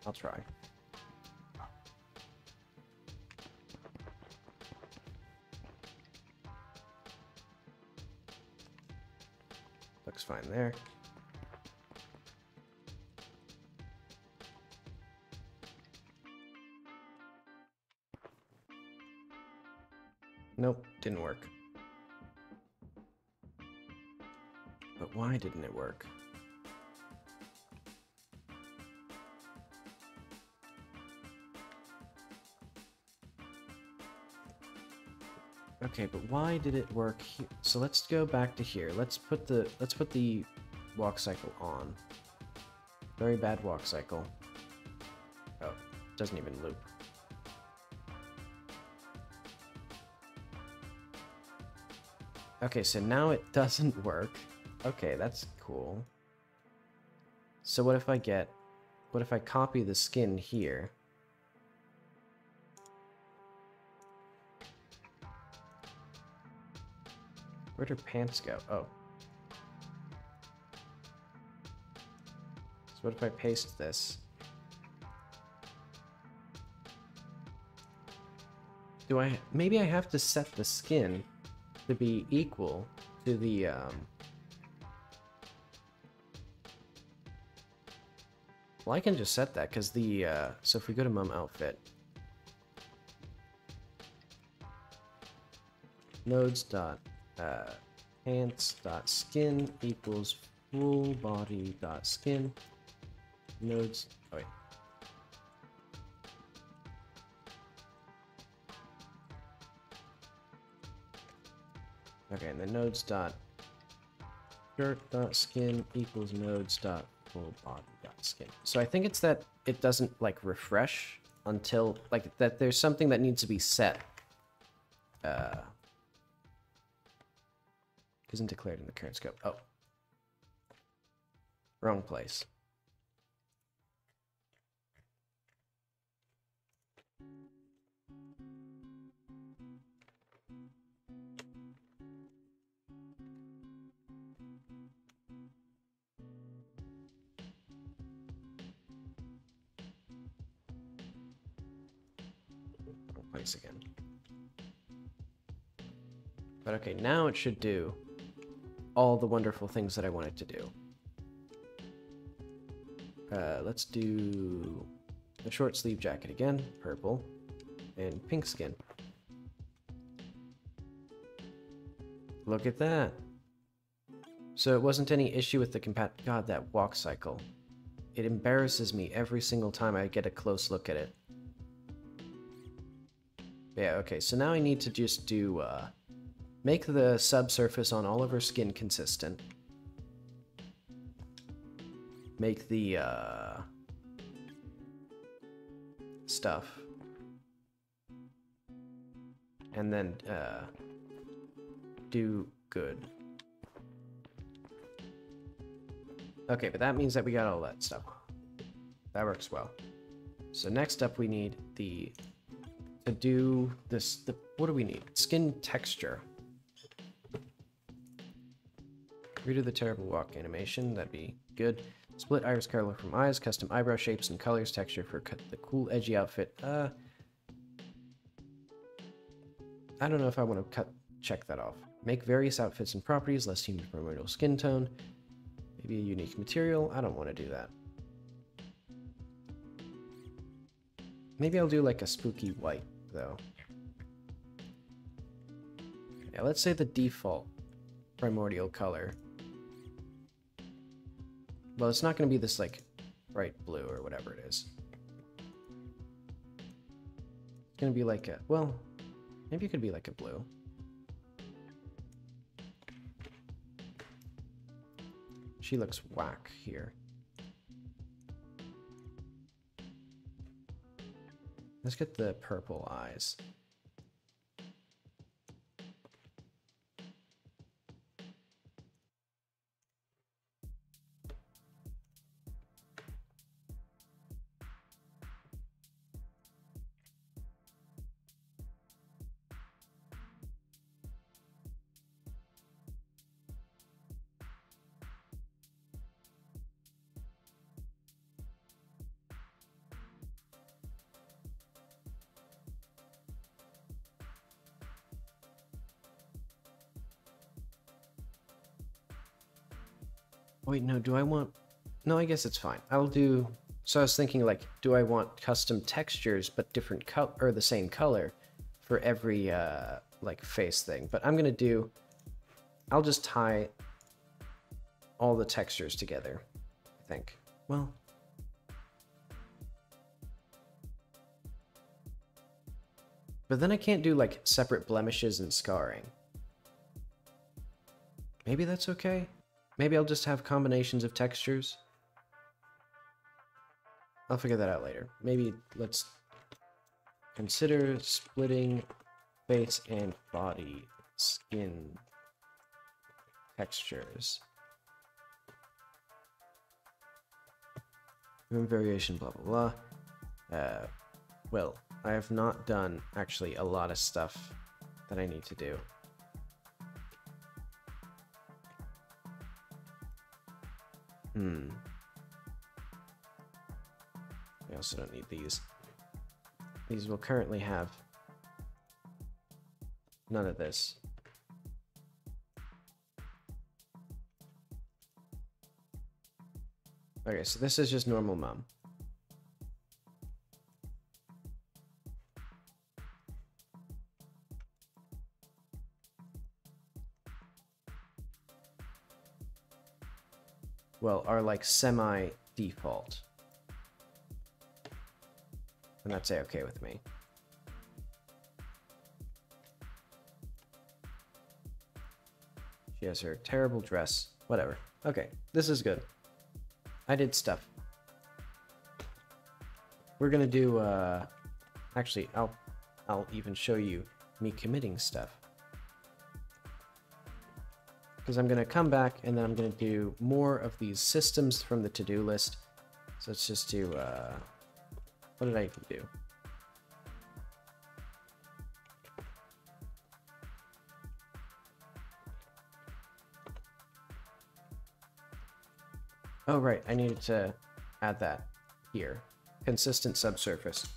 I'll try. Looks fine there. Nope, didn't work. But why didn't it work? Okay, but why did it work here? So let's go back to here. Let's put the walk cycle on. Very bad walk cycle. Oh, doesn't even loop. Okay, so now it doesn't work. Okay, that's cool. So what if I copy the skin here? Where'd her pants go? Oh. So what if I paste this? Maybe I have to set the skin to be equal to the, Well, I can just set that, because the, so if we go to mom outfit, nodes dot pants dot skin equals full body dot skin nodes. Oh wait. Okay, and then nodes dot shirt dot skin equals nodes dot full body dot skin. So I think it's that it doesn't like refresh until like that. There's something that needs to be set. Isn't declared in the current scope. Oh. Wrong place. Wrong place again. But okay, now it should do all the wonderful things that I want it to do. Let's do the short sleeve jacket again, purple, and pink skin. Look at that. So it wasn't any issue with the God, that walk cycle. It embarrasses me every single time I get a close look at it. Yeah, okay, so now I need to just do, make the subsurface on all of her skin consistent. Make the, stuff. And then, do good. Okay, but that means that we got all that stuff. That works well. So next up we need to do this, what do we need? Skin texture. Redo the terrible walk animation, that'd be good. Split iris color from eyes, custom eyebrow shapes and colors, texture for the cool edgy outfit. I don't know if I want to check that off. Make various outfits and properties, less human primordial skin tone. Maybe a unique material. I don't want to do that. Maybe I'll do like a spooky white, though. Yeah, let's say the default primordial color. Well, it's not going to be this, like, bright blue or whatever it is. It's going to be like a... Well, maybe it could be like a blue. She looks whack here. Let's get the purple eyes. Wait, no, do I want... No, I guess it's fine. I'll do... So I was thinking, like, do I want custom textures, but different color, or the same color for every, like, face thing? But I'm gonna do... I'll just tie all the textures together, I think. Well... But then I can't do, like, separate blemishes and scarring. Maybe that's okay? Maybe I'll just have combinations of textures. I'll figure that out later. Maybe let's consider splitting face and body skin textures. Room variation, blah, blah, blah. Well, I have not done actually a lot of stuff that I need to do. We also don't need these. These will currently have none of this. Okay, so this is just normal mom. Well, are like semi-default. And that's okay with me. She has her terrible dress. Whatever. Okay, this is good. I did stuff. We're gonna do, actually, I'll even show you me committing stuff. Because I'm gonna come back and then I'm gonna do more of these systems from the to-do list. So let's just do, what did I even do? Oh, right, I needed to add that here. Consistent subsurface.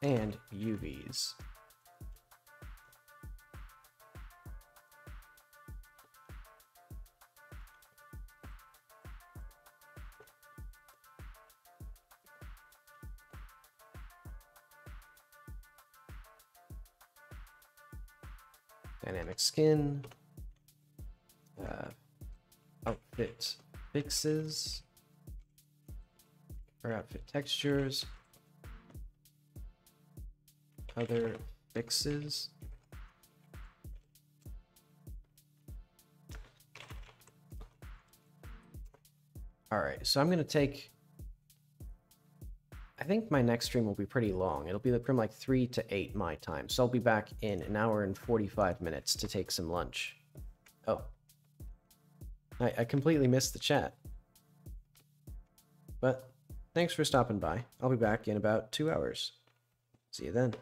And UVs. Dynamic skin. Outfit fixes. Or outfit textures. Other fixes. Alright, so I'm going to take... I think my next stream will be pretty long. It'll be from like 3 to 8 my time. So I'll be back in 1 hour and 45 minutes to take some lunch. Oh. I completely missed the chat. But thanks for stopping by. I'll be back in about 2 hours. See you then.